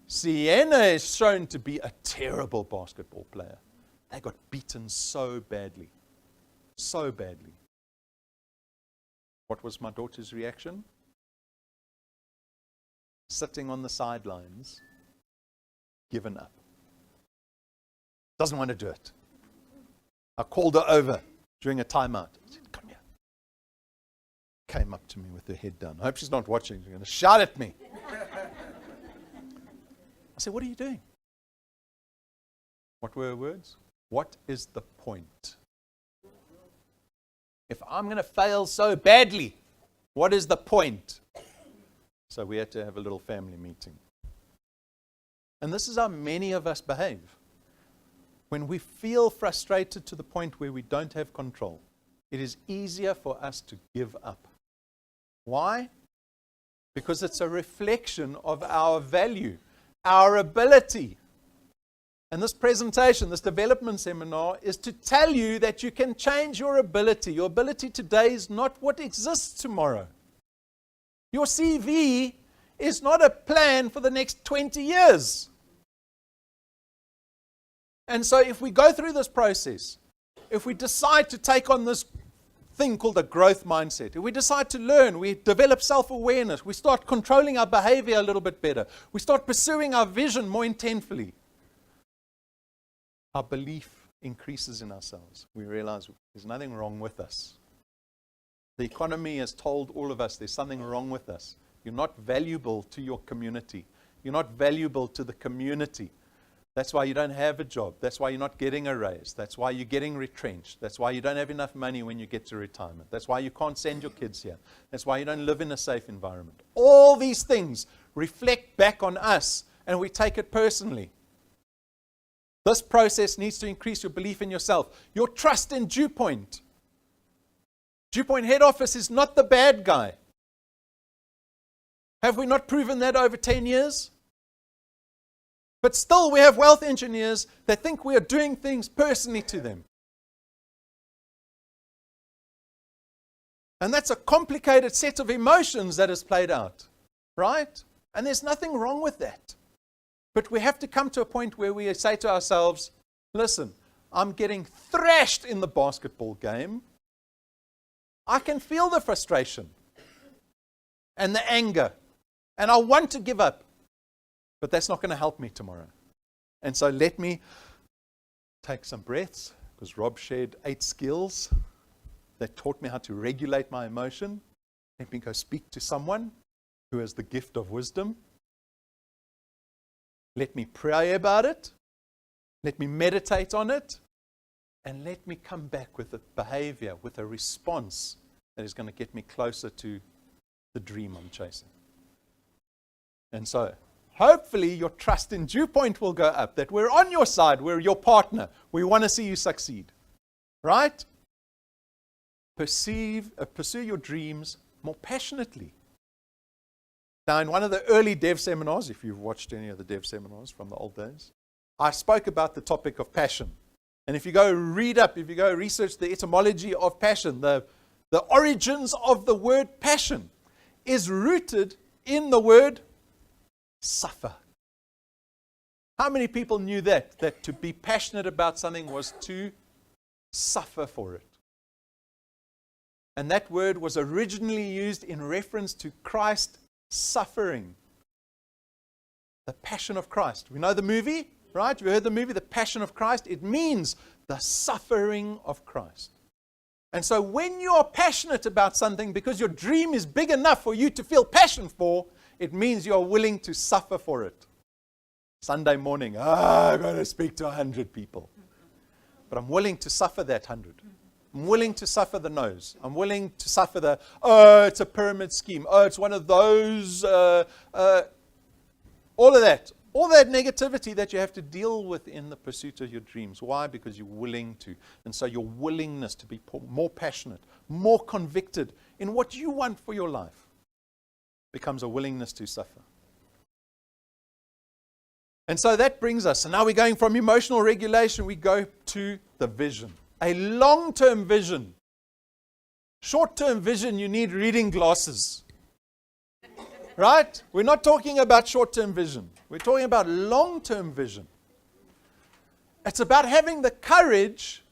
Sienna is shown to be a terrible basketball player. They got beaten so badly. So badly. What was my daughter's reaction? Sitting on the sidelines, given up. Doesn't want to do it. I called her over during a timeout. I said, come here. Came up to me with her head down. I hope she's not watching. She's going to shout at me. I said, what are you doing? What were her words? What is the point? If I'm going to fail so badly, what is the point? So we had to have a little family meeting. And this is how many of us behave. When we feel frustrated to the point where we don't have control, it is easier for us to give up. Why? Because it's a reflection of our value, our ability. And this presentation, this development seminar, is to tell you that you can change your ability. Your ability today is not what exists tomorrow. Your CV is not a plan for the next 20 years. And so if we go through this process, if we decide to take on this thing called a growth mindset, if we decide to learn, we develop self-awareness, we start controlling our behavior a little bit better, we start pursuing our vision more intentfully, our belief increases in ourselves. We realize there's nothing wrong with us. The economy has told all of us there's something wrong with us. You're not valuable to your community. You're not valuable to the community. That's why you don't have a job. That's why you're not getting a raise. That's why you're getting retrenched. That's why you don't have enough money when you get to retirement. That's why you can't send your kids here. That's why you don't live in a safe environment. All these things reflect back on us, and we take it personally. This process needs to increase your belief in yourself, your trust in DewPoint. DewPoint head office is not the bad guy. Have we not proven that over 10 years? But still we have wealth engineers that think we are doing things personally to them. And that's a complicated set of emotions that is played out, right? And there's nothing wrong with that. But we have to come to a point where we say to ourselves, listen, I'm getting thrashed in the basketball game. I can feel the frustration and the anger, and I want to give up. But that's not going to help me tomorrow. And so let me take some breaths, because Rob shared 8 skills that taught me how to regulate my emotion. Let me go speak to someone who has the gift of wisdom. Let me pray about it. Let me meditate on it. And let me come back with a behavior, with a response that is going to get me closer to the dream I'm chasing. And so, hopefully your trust in DewPoint will go up, that we're on your side, we're your partner. We want to see you succeed. Right? Pursue your dreams more passionately. Now, in one of the early dev seminars, if you've watched any of the dev seminars from the old days, I spoke about the topic of passion. And if you go read up, if you go research the etymology of passion, the origins of the word passion is rooted in the word suffer. How many people knew that to be passionate about something was to suffer for it? And that word was originally used in reference to Christ suffering. The Passion of Christ. We know the movie, right? You heard the movie, The Passion of Christ? It means the suffering of Christ. And so when you are passionate about something because your dream is big enough for you to feel passion for, it means you are willing to suffer for it. Sunday morning, I'm going to speak to 100 people. But I'm willing to suffer that 100. I'm willing to suffer the no's. I'm willing to suffer it's a pyramid scheme. It's one of those, all of that. All that negativity that you have to deal with in the pursuit of your dreams. Why? Because you're willing to. And so your willingness to be more passionate, more convicted in what you want for your life becomes a willingness to suffer. And so that brings us, and now we're going from emotional regulation, we go to the vision. A long-term vision. Short-term vision, you need reading glasses. Right? We're not talking about short-term vision. We're talking about long-term vision. It's about having the courage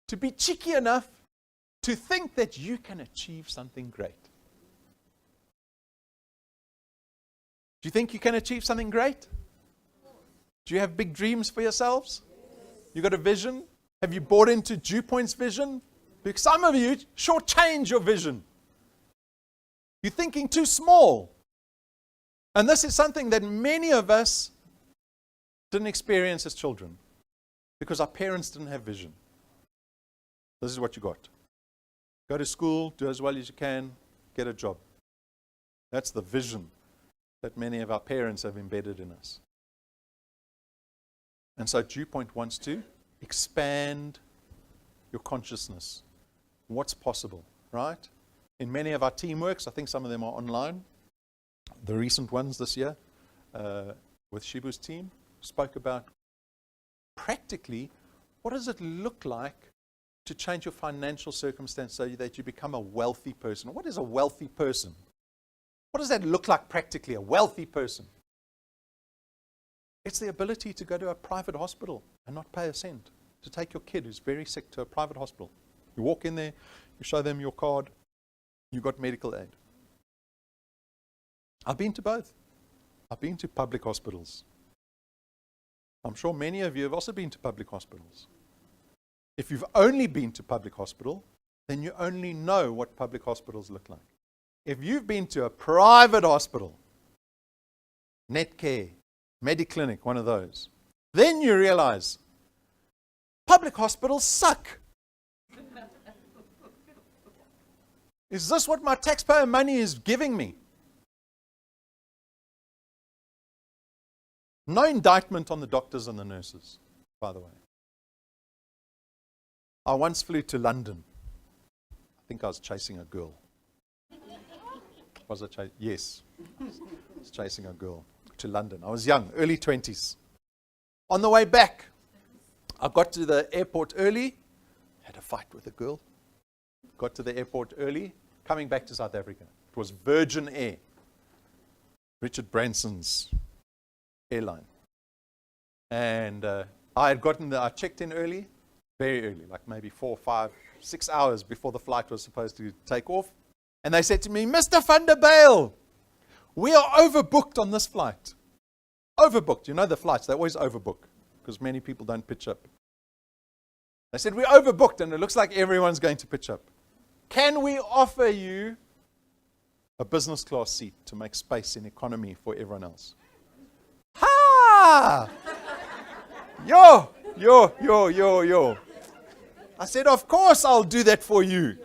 to be cheeky enough to think that you can achieve something great. Do you think you can achieve something great? Do you have big dreams for yourselves? You got a vision? Have you bought into DewPoint's vision? Because some of you shortchange your vision. You're thinking too small. And this is something that many of us didn't experience as children because our parents didn't have vision. This is what you got. Go to school, do as well as you can, get a job. That's the vision that many of our parents have embedded in us. And so DewPoint wants to expand your consciousness, what's possible, right? In many of our teamworks, I think some of them are online. The recent ones this year with Shibu's team spoke about practically what does it look like to change your financial circumstance so that you become a wealthy person. What is a wealthy person? What does that look like practically, a wealthy person? It's the ability to go to a private hospital and not pay a cent, to take your kid who's very sick to a private hospital. You walk in there, you show them your card, you got medical aid. I've been to both. I've been to public hospitals. I'm sure many of you have also been to public hospitals. If you've only been to public hospital, then you only know what public hospitals look like. If you've been to a private hospital, Netcare, Mediclinic, one of those, then you realize public hospitals suck. Is this what my taxpayer money is giving me? No indictment on the doctors and the nurses, by the way. I once flew to London. I think I was chasing a girl. Was I chasing? Yes. I was chasing a girl to London. I was young, early 20s. On the way back, I got to the airport early, had a fight with a girl. Got to the airport early, coming back to South Africa. It was Virgin Air, Richard Branson's airline. And I checked in early, very early, like maybe 4, 5, 6 hours before the flight was supposed to take off. And they said to me, Mr. van der Bijl, we are overbooked on this flight. Overbooked. You know the flights, they always overbook because many people don't pitch up. They said, we're overbooked and it looks like everyone's going to pitch up. Can we offer you a business class seat to make space in economy for everyone else? Ha! Yo. I said, of course I'll do that for you.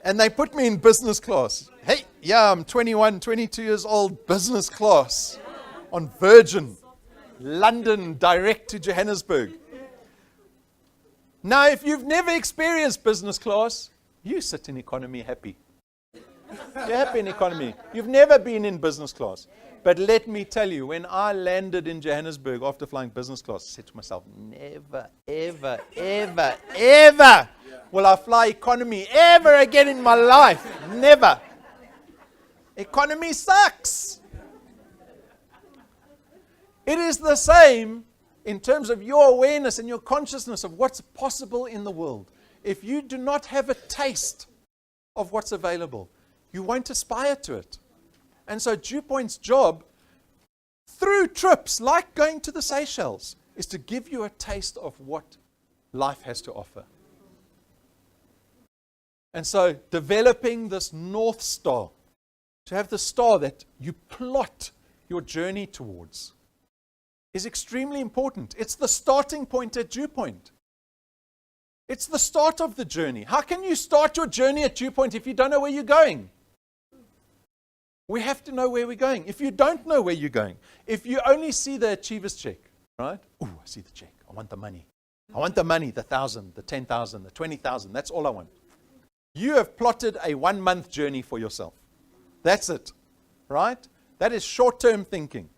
And they put me in business class. Hey, yeah, I'm 21, 22 years old, business class on Virgin, London, direct to Johannesburg. Now, if you've never experienced business class, you sit in economy happy. You're happy in economy. You've never been in business class. But let me tell you, when I landed in Johannesburg after flying business class, I said to myself, never, ever, ever, ever will I fly economy ever again in my life. Never. Economy sucks. It is the same in terms of your awareness and your consciousness of what's possible in the world. If you do not have a taste of what's available, you won't aspire to it. And so DewPoint's job, through trips like going to the Seychelles, is to give you a taste of what life has to offer. And so developing this North Star, to have the star that you plot your journey towards, is extremely important. It's the starting point at DewPoint. It's the start of the journey. How can you start your journey at DewPoint if you don't know where you're going? We have to know where we're going. If you don't know where you're going, if you only see the achiever's check, right? Oh, I see the check. I want the money. I want the money, the 1,000, the 10,000, the 20,000. That's all I want. You have plotted a 1-month journey for yourself. That's it, right? That is short-term thinking.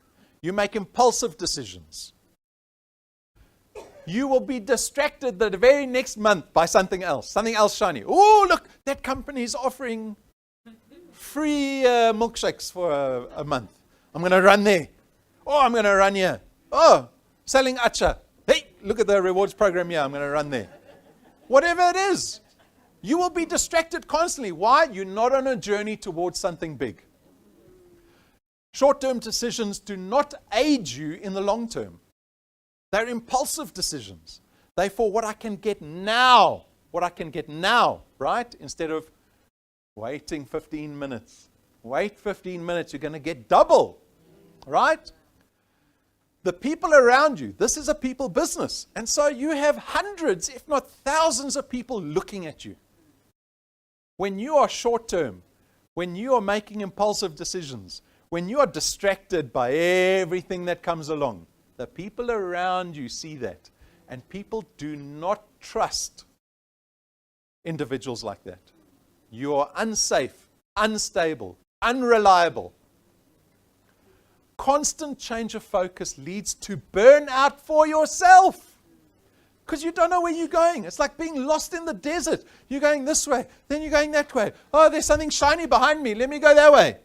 You make impulsive decisions. You will be distracted the very next month by something else shiny. Oh, look, that company is offering free milkshakes for a month. I'm going to run there. Oh, I'm going to run here. Oh, selling acha. Hey, look at the rewards program here. I'm going to run there. Whatever it is, you will be distracted constantly. Why? You're not on a journey towards something big. Short-term decisions do not aid you in the long term. They're impulsive decisions. They're for what I can get now. What I can get now, right? Instead of waiting 15 minutes. Wait 15 minutes, you're going to get double, right? The people around you, this is a people business. And so you have hundreds, if not thousands of people looking at you. When you are short-term, when you are making impulsive decisions, when you are distracted by everything that comes along, the people around you see that. And people do not trust individuals like that. You are unsafe, unstable, unreliable. Constant change of focus leads to burnout for yourself. Because you don't know where you're going. It's like being lost in the desert. You're going this way, then you're going that way. Oh, there's something shiny behind me. Let me go that way.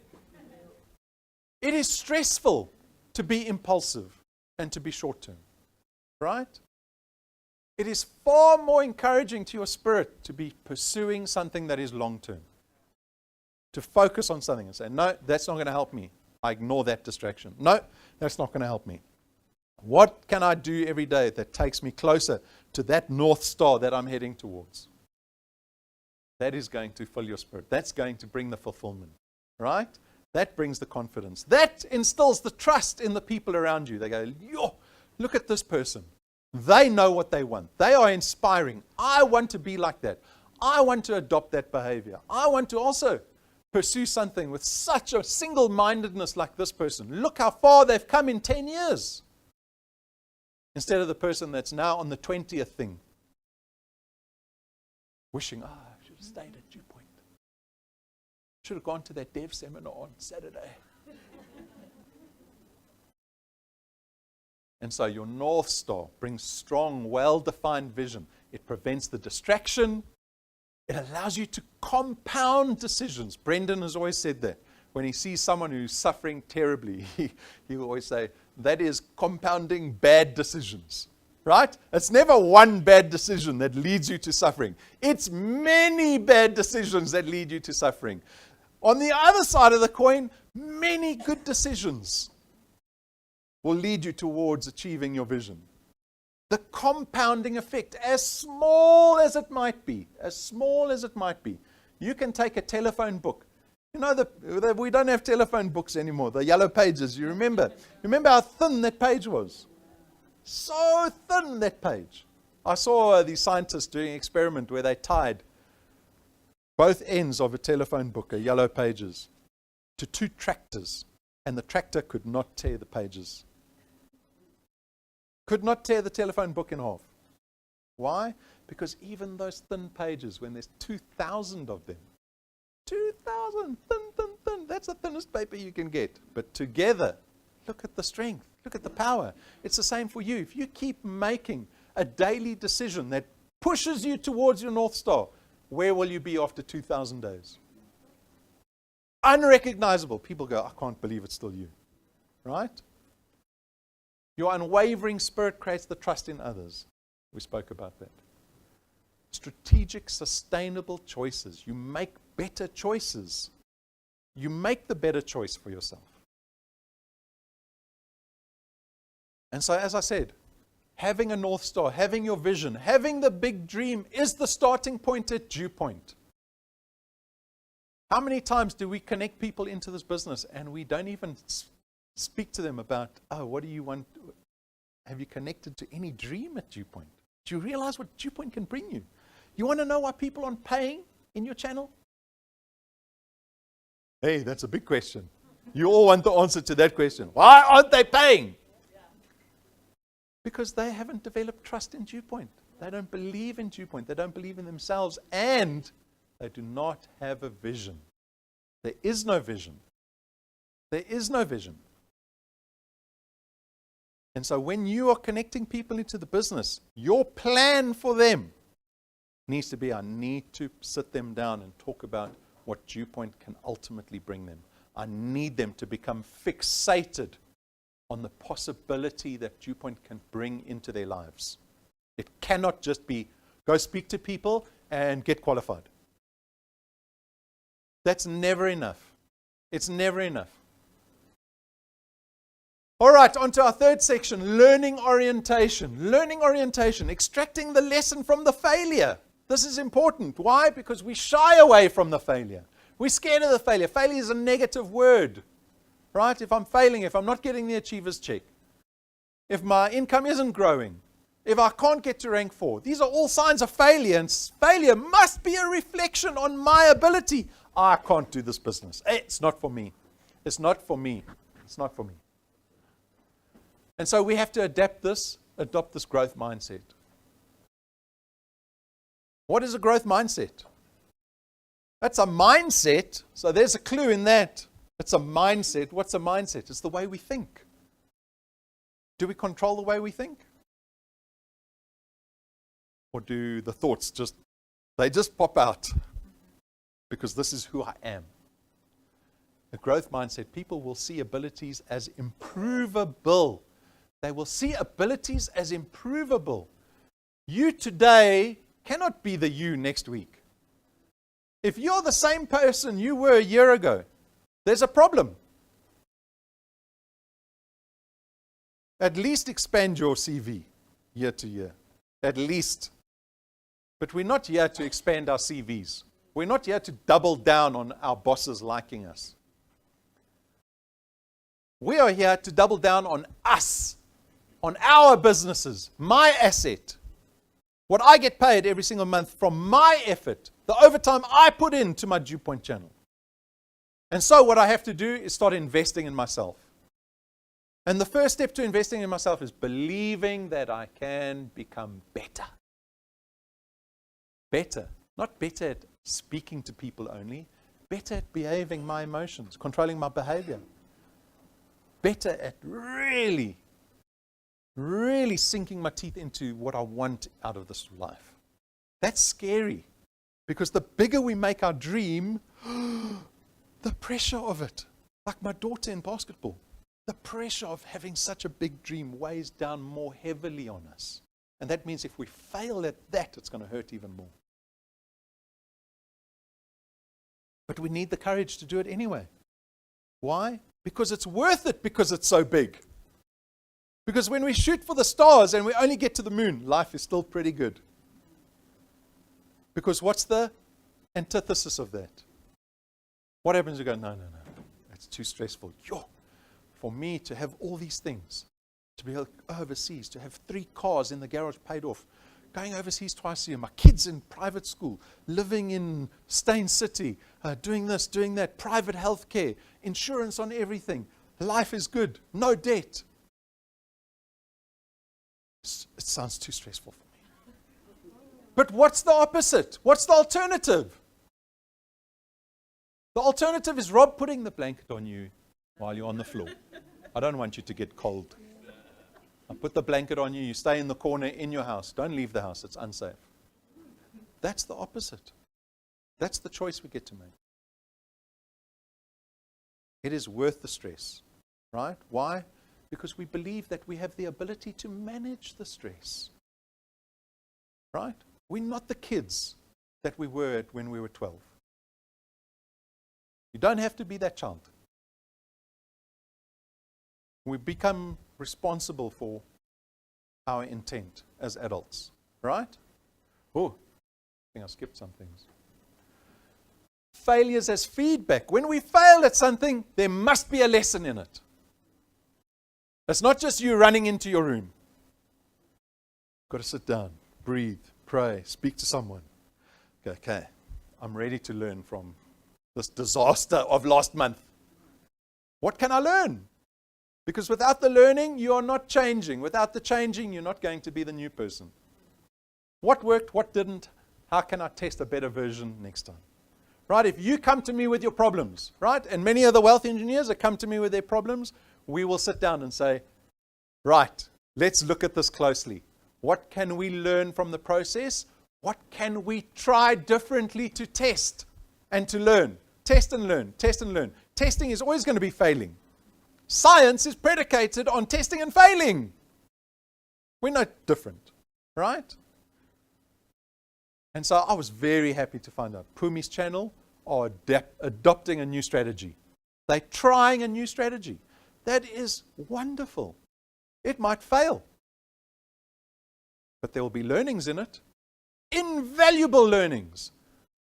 It is stressful to be impulsive and to be short-term. Right? It is far more encouraging to your spirit to be pursuing something that is long-term. To focus on something and say, no, that's not going to help me. I ignore that distraction. No, that's not going to help me. What can I do every day that takes me closer to that North Star that I'm heading towards? That is going to fill your spirit. That's going to bring the fulfillment, right? That brings the confidence. That instills the trust in the people around you. They go, yo, look at this person. They know what they want. They are inspiring. I want to be like that. I want to adopt that behavior. I want to also pursue something with such a single-mindedness like this person. Look how far they've come in 10 years. Instead of the person that's now on the 20th thing. Wishing, I should have stayed at Dew Point. Should have gone to that dev seminar on Saturday. And so your North Star brings strong, well-defined vision. It prevents the distraction. It allows you to compound decisions. Brendan has always said that. When he sees someone who's suffering terribly, he will always say, that is compounding bad decisions. Right? It's never one bad decision that leads you to suffering. It's many bad decisions that lead you to suffering. On the other side of the coin, many good decisions will lead you towards achieving your vision. The compounding effect, as small as it might be, you can take a telephone book. You know, we don't have telephone books anymore, the yellow pages, you remember? Remember how thin that page was? So thin, that page. I saw these scientists doing an experiment where they tied both ends of a telephone book, yellow pages, to two tractors, and the tractor could not tear the pages. Could not tear the telephone book in half. Why? Because even those thin pages, when there's 2,000 of them, 2,000, thin, that's the thinnest paper you can get. But together, look at the strength, look at the power. It's the same for you. If you keep making a daily decision that pushes you towards your North Star, where will you be after 2,000 days? Unrecognizable. People go, I can't believe it's still you. Right? Your unwavering spirit creates the trust in others. We spoke about that. Strategic, sustainable choices. You make better choices. You make the better choice for yourself. And so, as I said, having a North Star, having your vision, having the big dream is the starting point at Dew Point. How many times do we connect people into this business and we don't even speak to them about, oh, what do you want? Have you connected to any dream at Dew Point? Do you realize what Dew Point can bring you? You want to know why people aren't paying in your channel? Hey, that's a big question. You all want the answer to that question. Why aren't they paying? Because they haven't developed trust in Dew Point. They don't believe in Dew Point. They don't believe in themselves. And they do not have a vision. There is no vision. There is no vision. And so when you are connecting people into the business, your plan for them needs to be, I need to sit them down and talk about what Dew Point can ultimately bring them. I need them to become fixated on the possibility that Dew Point can bring into their lives. It cannot just be, go speak to people and get qualified. That's never enough. It's never enough. All right, on to our third section, learning orientation. Learning orientation, extracting the lesson from the failure. This is important. Why? Because we shy away from the failure. We're scared of the failure. Failure is a negative word, right? If I'm failing, if I'm not getting the achiever's check, if my income isn't growing, if I can't get to rank 4, these are all signs of failure. And failure must be a reflection on my ability. I can't do this business. It's not for me. It's not for me. It's not for me. And so we have to adapt this adopt this growth mindset. What is a growth mindset? That's a mindset. So there's a clue in that. It's a mindset. What's a mindset? It's the way we think. Do we control the way we think? Or do the thoughts just pop out? Because this is who I am. A growth mindset, people will see abilities as improvable. They will see abilities as improvable. You today cannot be the you next week. If you're the same person you were a year ago, there's a problem. At least expand your CV year to year. At least. But we're not here to expand our CVs. We're not here to double down on our bosses liking us. We are here to double down on us, on our businesses, my asset. What I get paid every single month from my effort, the overtime I put into my Dew Point channel. And so what I have to do is start investing in myself. And the first step to investing in myself is believing that I can become better. Better. Not better at speaking to people only, better at behaving my emotions, controlling my behavior. Better at really sinking my teeth into what I want out of this life. That's scary. Because the bigger we make our dream, the pressure of it. Like my daughter in basketball. The pressure of having such a big dream weighs down more heavily on us. And that means if we fail at that, it's going to hurt even more. But we need the courage to do it anyway. Why? Because it's worth it, because it's so big. Because when we shoot for the stars and we only get to the moon, life is still pretty good. Because what's the antithesis of that? What happens? You go, no, that's too stressful. For me to have all these things, to be overseas, to have 3 cars in the garage paid off, going overseas twice a year, my kids in private school, living in Stain City, doing this, doing that, private health care, insurance on everything. Life is good, no debt. It sounds too stressful for me. But what's the opposite? What's the alternative? The alternative is Rob putting the blanket on you while you're on the floor. I don't want you to get cold. I put the blanket on you, you stay in the corner in your house. Don't leave the house, it's unsafe. That's the opposite. That's the choice we get to make. It is worth the stress, right? Why? Because we believe that we have the ability to manage the stress. Right? We're not the kids that we were when we were 12. You don't have to be that child. We become responsible for our intent as adults, right? Oh, I think I skipped some things. Failures as feedback. When we fail at something, there must be a lesson in it. It's not just you running into your room. Got to sit down, breathe, pray, speak to someone. Okay, I'm ready to learn from this disaster of last month. What can I learn? Because without the learning, you are not changing. Without the changing, you're not going to be the new person. What worked, what didn't? How can I test a better version next time? Right? If you come to me with your problems, right? And many of the wealth engineers that come to me with their problems, we will sit down and say, right, let's look at this closely. What can we learn from the process? What can we try differently to test and to learn? Test and learn, test and learn. Testing is always going to be failing. Science is predicated on testing and failing. We're not different, right? And so I was very happy to find out Pumi's channel are adopting a new strategy. They're trying a new strategy. That is wonderful. It might fail, but there will be learnings in it, invaluable learnings,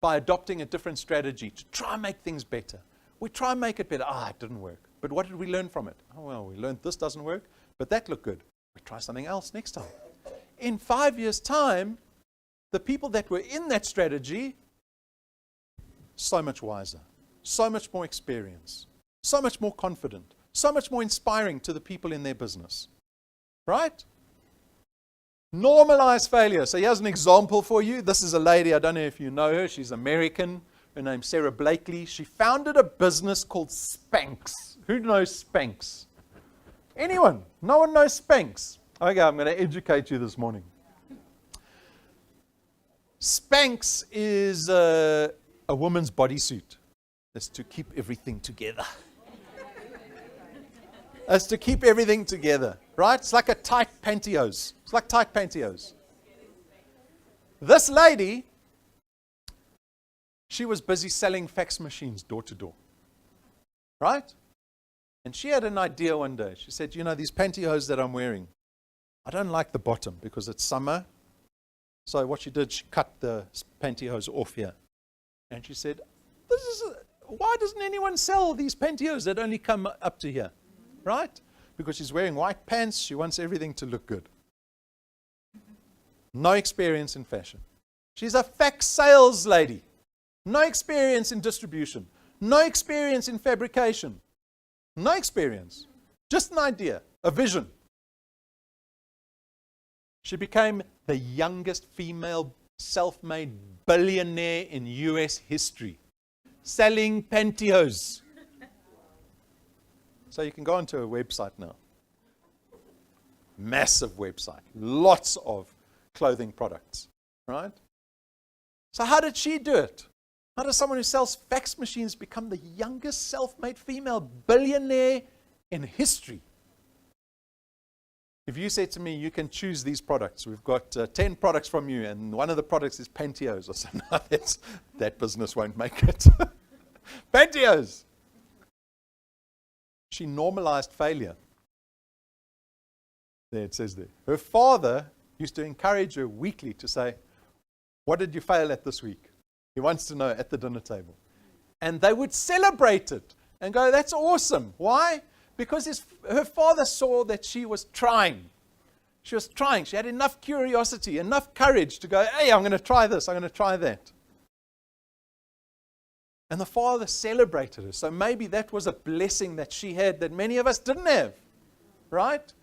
by adopting a different strategy to try and make things better. We try and make it better. It didn't work. But what did we learn from it? We learned this doesn't work, but that looked good. We try something else next time. In 5 years' time, the people that were in that strategy, so much wiser, so much more experience, so much more confident, so much more inspiring to the people in their business. Right? Normalize failure. So here's an example for you. This is a lady, I don't know if you know her. She's American. Her name's Sarah Blakely. She founded a business called Spanx. Who knows Spanx? Anyone? No one knows Spanx. Okay, I'm going to educate you this morning. Spanx is a woman's bodysuit. It's to keep everything together. It's to keep everything together, right? It's like a tight pantyhose. It's like tight pantyhose. This lady, she was busy selling fax machines door to door, right? And she had an idea one day. She said, you know, these pantyhose that I'm wearing, I don't like the bottom because it's summer. So what she did, she cut the pantyhose off here. And she said, why doesn't anyone sell these pantyhose that only come up to here? Right? Because she's wearing white pants. She wants everything to look good. No experience in fashion. She's a fax sales lady. No experience in distribution. No experience in fabrication. No experience. Just an idea, a vision. She became the youngest female self-made billionaire in US history, selling pantyhose. So you can go onto her website now. Massive website. Lots of clothing products, right? So how did she do it? How does someone who sells fax machines become the youngest self-made female billionaire in history? If you say to me, you can choose these products, we've got 10 products from you, and one of the products is pantyhose, I say, no, that business won't make it. Pantyhose. She normalized failure. There it says there. Her father used to encourage her weekly to say, what did you fail at this week? He wants to know at the dinner table. And they would celebrate it and go, that's awesome. Why? Because her father saw that she was trying. She was trying. She had enough curiosity, enough courage to go, hey, I'm going to try this, I'm going to try that. And the father celebrated her. So maybe that was a blessing that she had that many of us didn't have, right?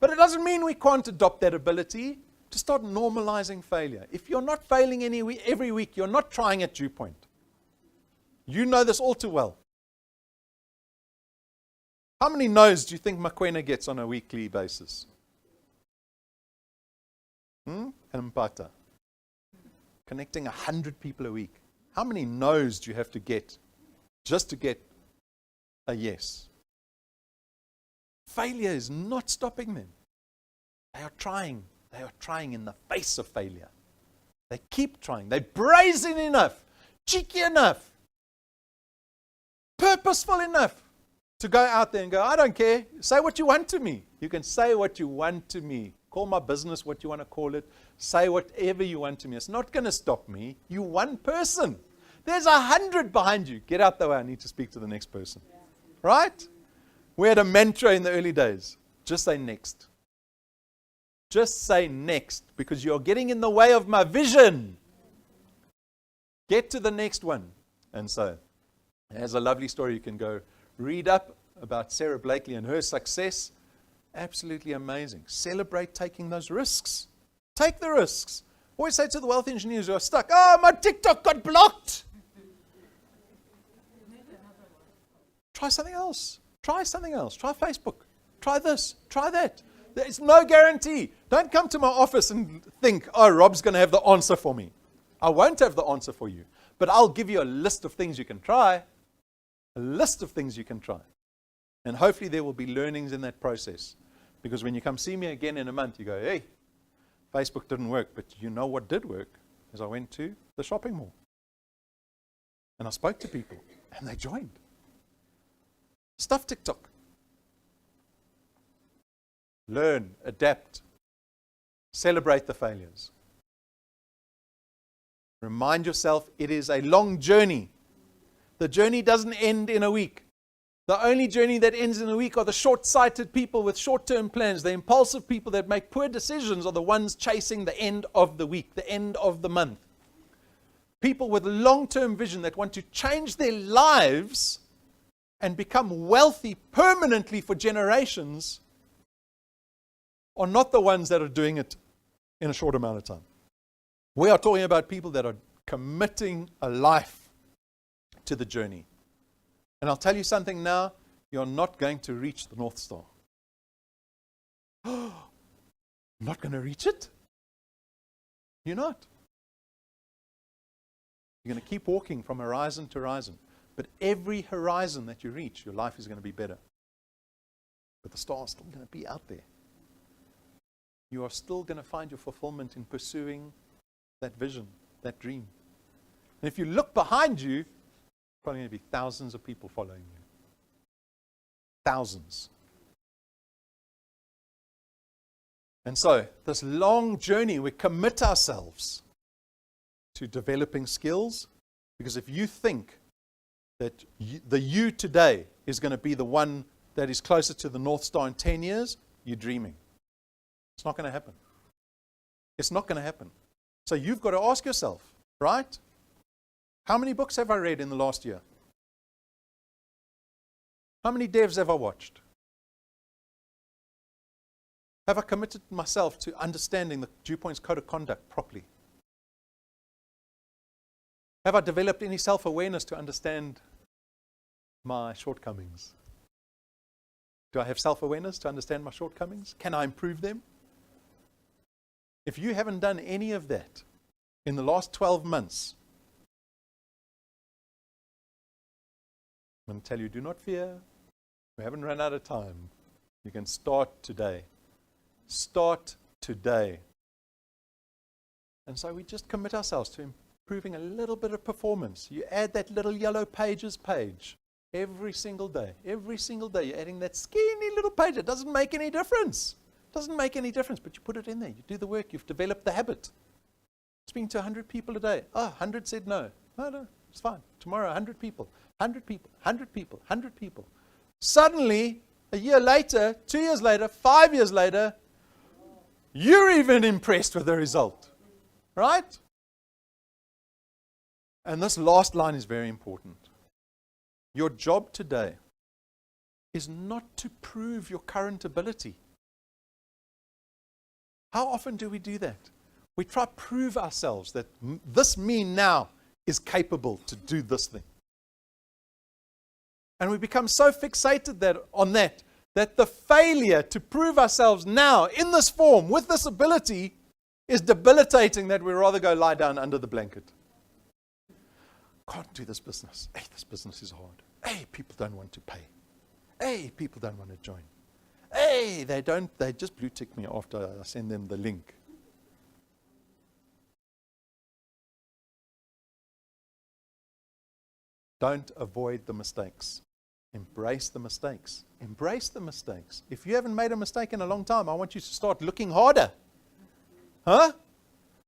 But it doesn't mean we can't adopt that ability to start normalizing failure. If you're not failing every week, you're not trying at Dew Point. You know this all too well. How many no's do you think Makwena gets on a weekly basis? Mpata. Connecting 100 people a week. How many no's do you have to get just to get a yes? Failure is not stopping them. They are trying. They are trying in the face of failure. They keep trying. They're brazen enough, cheeky enough, purposeful enough to go out there and go, I don't care. Say what you want to me. You can say what you want to me. Call my business what you want to call it. Say whatever you want to me. It's not going to stop me. You one person. There's 100 behind you. Get out the way. I need to speak to the next person. Right? We had a mantra in the early days. Just say next. Just say next, because you're getting in the way of my vision. Get to the next one. And so, there's a lovely story you can go read up about Sarah Blakely and her success. Absolutely amazing. Celebrate taking those risks. Take the risks. Always say to the wealth engineers who are stuck, oh, my TikTok got blocked. Try something else. Try something else. Try Facebook. Try this. Try that. There's no guarantee. Don't come to my office and think, oh, Rob's going to have the answer for me. I won't have the answer for you. But I'll give you a list of things you can try. A list of things you can try. And hopefully there will be learnings in that process. Because when you come see me again in a month, you go, hey, Facebook didn't work. But you know what did work? Is I went to the shopping mall. And I spoke to people. And they joined. Stuff TikTok. Learn, adapt, celebrate the failures. Remind yourself it is a long journey. The journey doesn't end in a week. The only journey that ends in a week are the short-sighted people with short-term plans. The impulsive people that make poor decisions are the ones chasing the end of the week, the end of the month. People with long-term vision that want to change their lives and become wealthy permanently for generations are not the ones that are doing it in a short amount of time. We are talking about people that are committing a life to the journey. And I'll tell you something now, you're not going to reach the North Star. Not going to reach it? You're not. You're going to keep walking from horizon to horizon. But every horizon that you reach, your life is going to be better. But the star is still going to be out there. You are still going to find your fulfillment in pursuing that vision, that dream. And if you look behind you, probably going to be thousands of people following you. Thousands. And so, this long journey, we commit ourselves to developing skills, because if you think that the you today is going to be the one that is closer to the North Star in 10 years, you're dreaming. It's not going to happen. It's not going to happen. So you've got to ask yourself, right? How many books have I read in the last year? How many devs have I watched? Have I committed myself to understanding the DewPoint's code of conduct properly? Have I developed any self-awareness to understand my shortcomings? Do I have self-awareness to understand my shortcomings? Can I improve them? If you haven't done any of that in the last 12 months, I'm going to tell you, do not fear. We haven't run out of time. You can start today. Start today. And so we just commit ourselves to improving a little bit of performance. You add that little yellow pages page every single day. Every single day you're adding that skinny little page. It doesn't make any difference. It doesn't make any difference, but you put it in there. You do the work. You've developed the habit. Speaking to 100 people a day. 100 said no. No, it's fine. Tomorrow, 100 people. 100 people. 100 people. 100 people. Suddenly, a year later, 2 years later, 5 years later, you're even impressed with the result. Right? And this last line is very important. Your job today is not to prove your current ability. How often do we do that? We try to prove ourselves that this me now is capable to do this thing. And we become so fixated on that the failure to prove ourselves now in this form, with this ability, is debilitating, that we rather go lie down under the blanket. Can't do this business. Hey, this business is hard. Hey, people don't want to pay. Hey, people don't want to join. Hey, they just blue tick me after I send them the link. Don't avoid the mistakes. Embrace the mistakes. Embrace the mistakes. If you haven't made a mistake in a long time, I want you to start looking harder. Huh?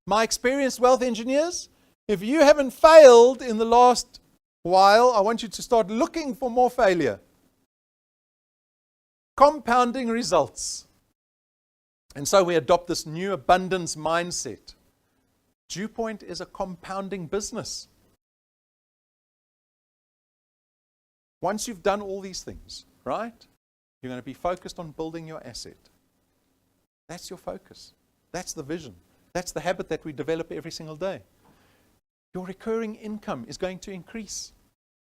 My experienced wealth engineers, if you haven't failed in the last while, I want you to start looking for more failure. Compounding results. And so we adopt this new abundance mindset. DewPoint is a compounding business. Once you've done all these things, right, you're going to be focused on building your asset. That's your focus. That's the vision. That's the habit that we develop every single day. Your recurring income is going to increase.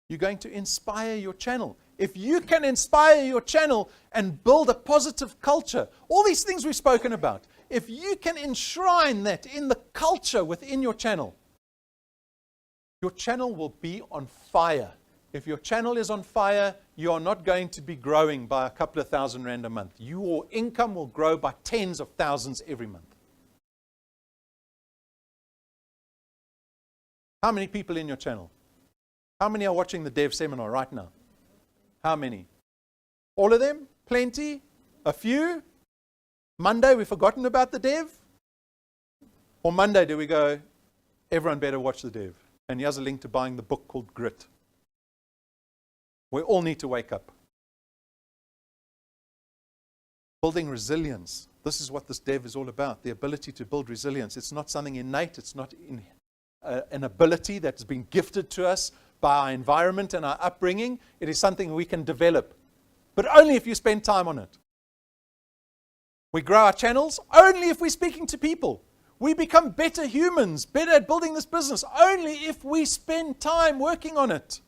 You're going to inspire your channel. If you can inspire your channel and build a positive culture, all these things we've spoken about, if you can enshrine that in the culture within your channel will be on fire. If your channel is on fire, you are not going to be growing by a couple of thousand rand a month. Your income will grow by tens of thousands every month. How many people in your channel? How many are watching the dev seminar right now? How many? All of them? Plenty? A few? Monday we've forgotten about the dev? Or Monday do we go, everyone better watch the dev? And here's a link to buying the book called Grit. We all need to wake up. Building resilience. This is what this dev is all about. The ability to build resilience. It's not something innate. It's not an ability that's been gifted to us by our environment and our upbringing. It is something we can develop. But only if you spend time on it. We grow our channels only if we're speaking to people. We become better humans, better at building this business, only if we spend time working on it.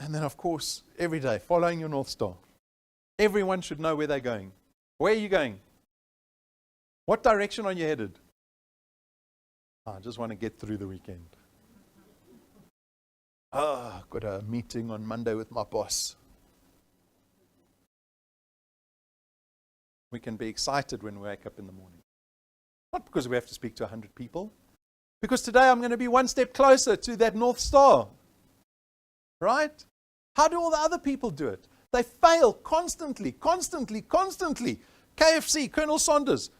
And then, of course, every day, following your North Star. Everyone should know where they're going. Where are you going? What direction are you headed? I just want to get through the weekend. I've got a meeting on Monday with my boss. We can be excited when we wake up in the morning. Not because we have to speak to 100 people. Because today I'm going to be one step closer to that North Star. Right? How do all the other people do it? They fail constantly. KFC, Colonel Saunders,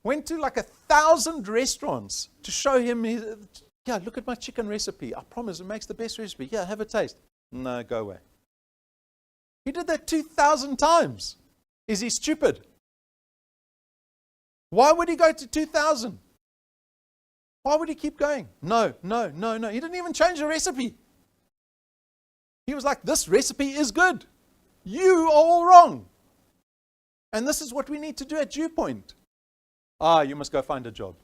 went to like 1,000 restaurants to show him, look at my chicken recipe. I promise it makes the best recipe. Yeah, have a taste. No, go away. He did that 2,000 times. Is he stupid? Why would he go to 2,000? Why would he keep going? No. He didn't even change the recipe. He was like, this recipe is good. You are all wrong. And this is what we need to do at Dew Point. You must go find a job.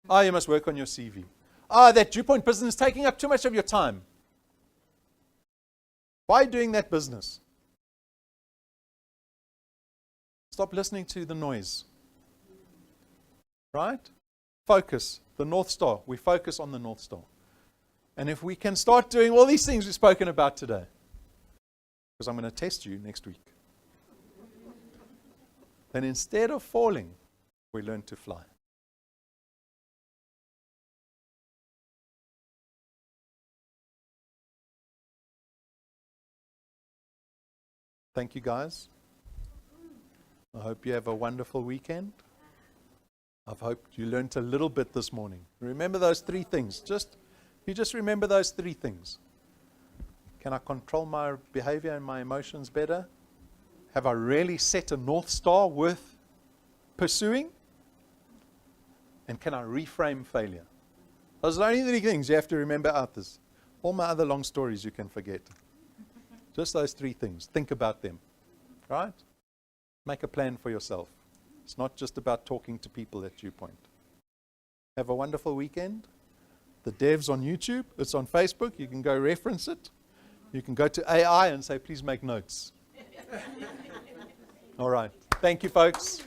You must work on your CV. That Dew Point business is taking up too much of your time. Why are you doing that business? Stop listening to the noise. Right? Focus. The North Star. We focus on the North Star. And if we can start doing all these things we've spoken about today, because I'm going to test you next week, then instead of falling, we learn to fly. Thank you, guys. I hope you have a wonderful weekend. I've hoped you learned a little bit this morning. Remember those three things. You just remember those three things. Can I control my behavior and my emotions better? Have I really set a North Star worth pursuing? And can I reframe failure? Those are the only three things you have to remember out this. All my other long stories you can forget. Just those three things. Think about them. Right? Make a plan for yourself. It's not just about talking to people at Dew Point. Have a wonderful weekend. The dev's on YouTube. It's on Facebook. You can go reference it. You can go to AI and say, please make notes. All right. Thank you, folks.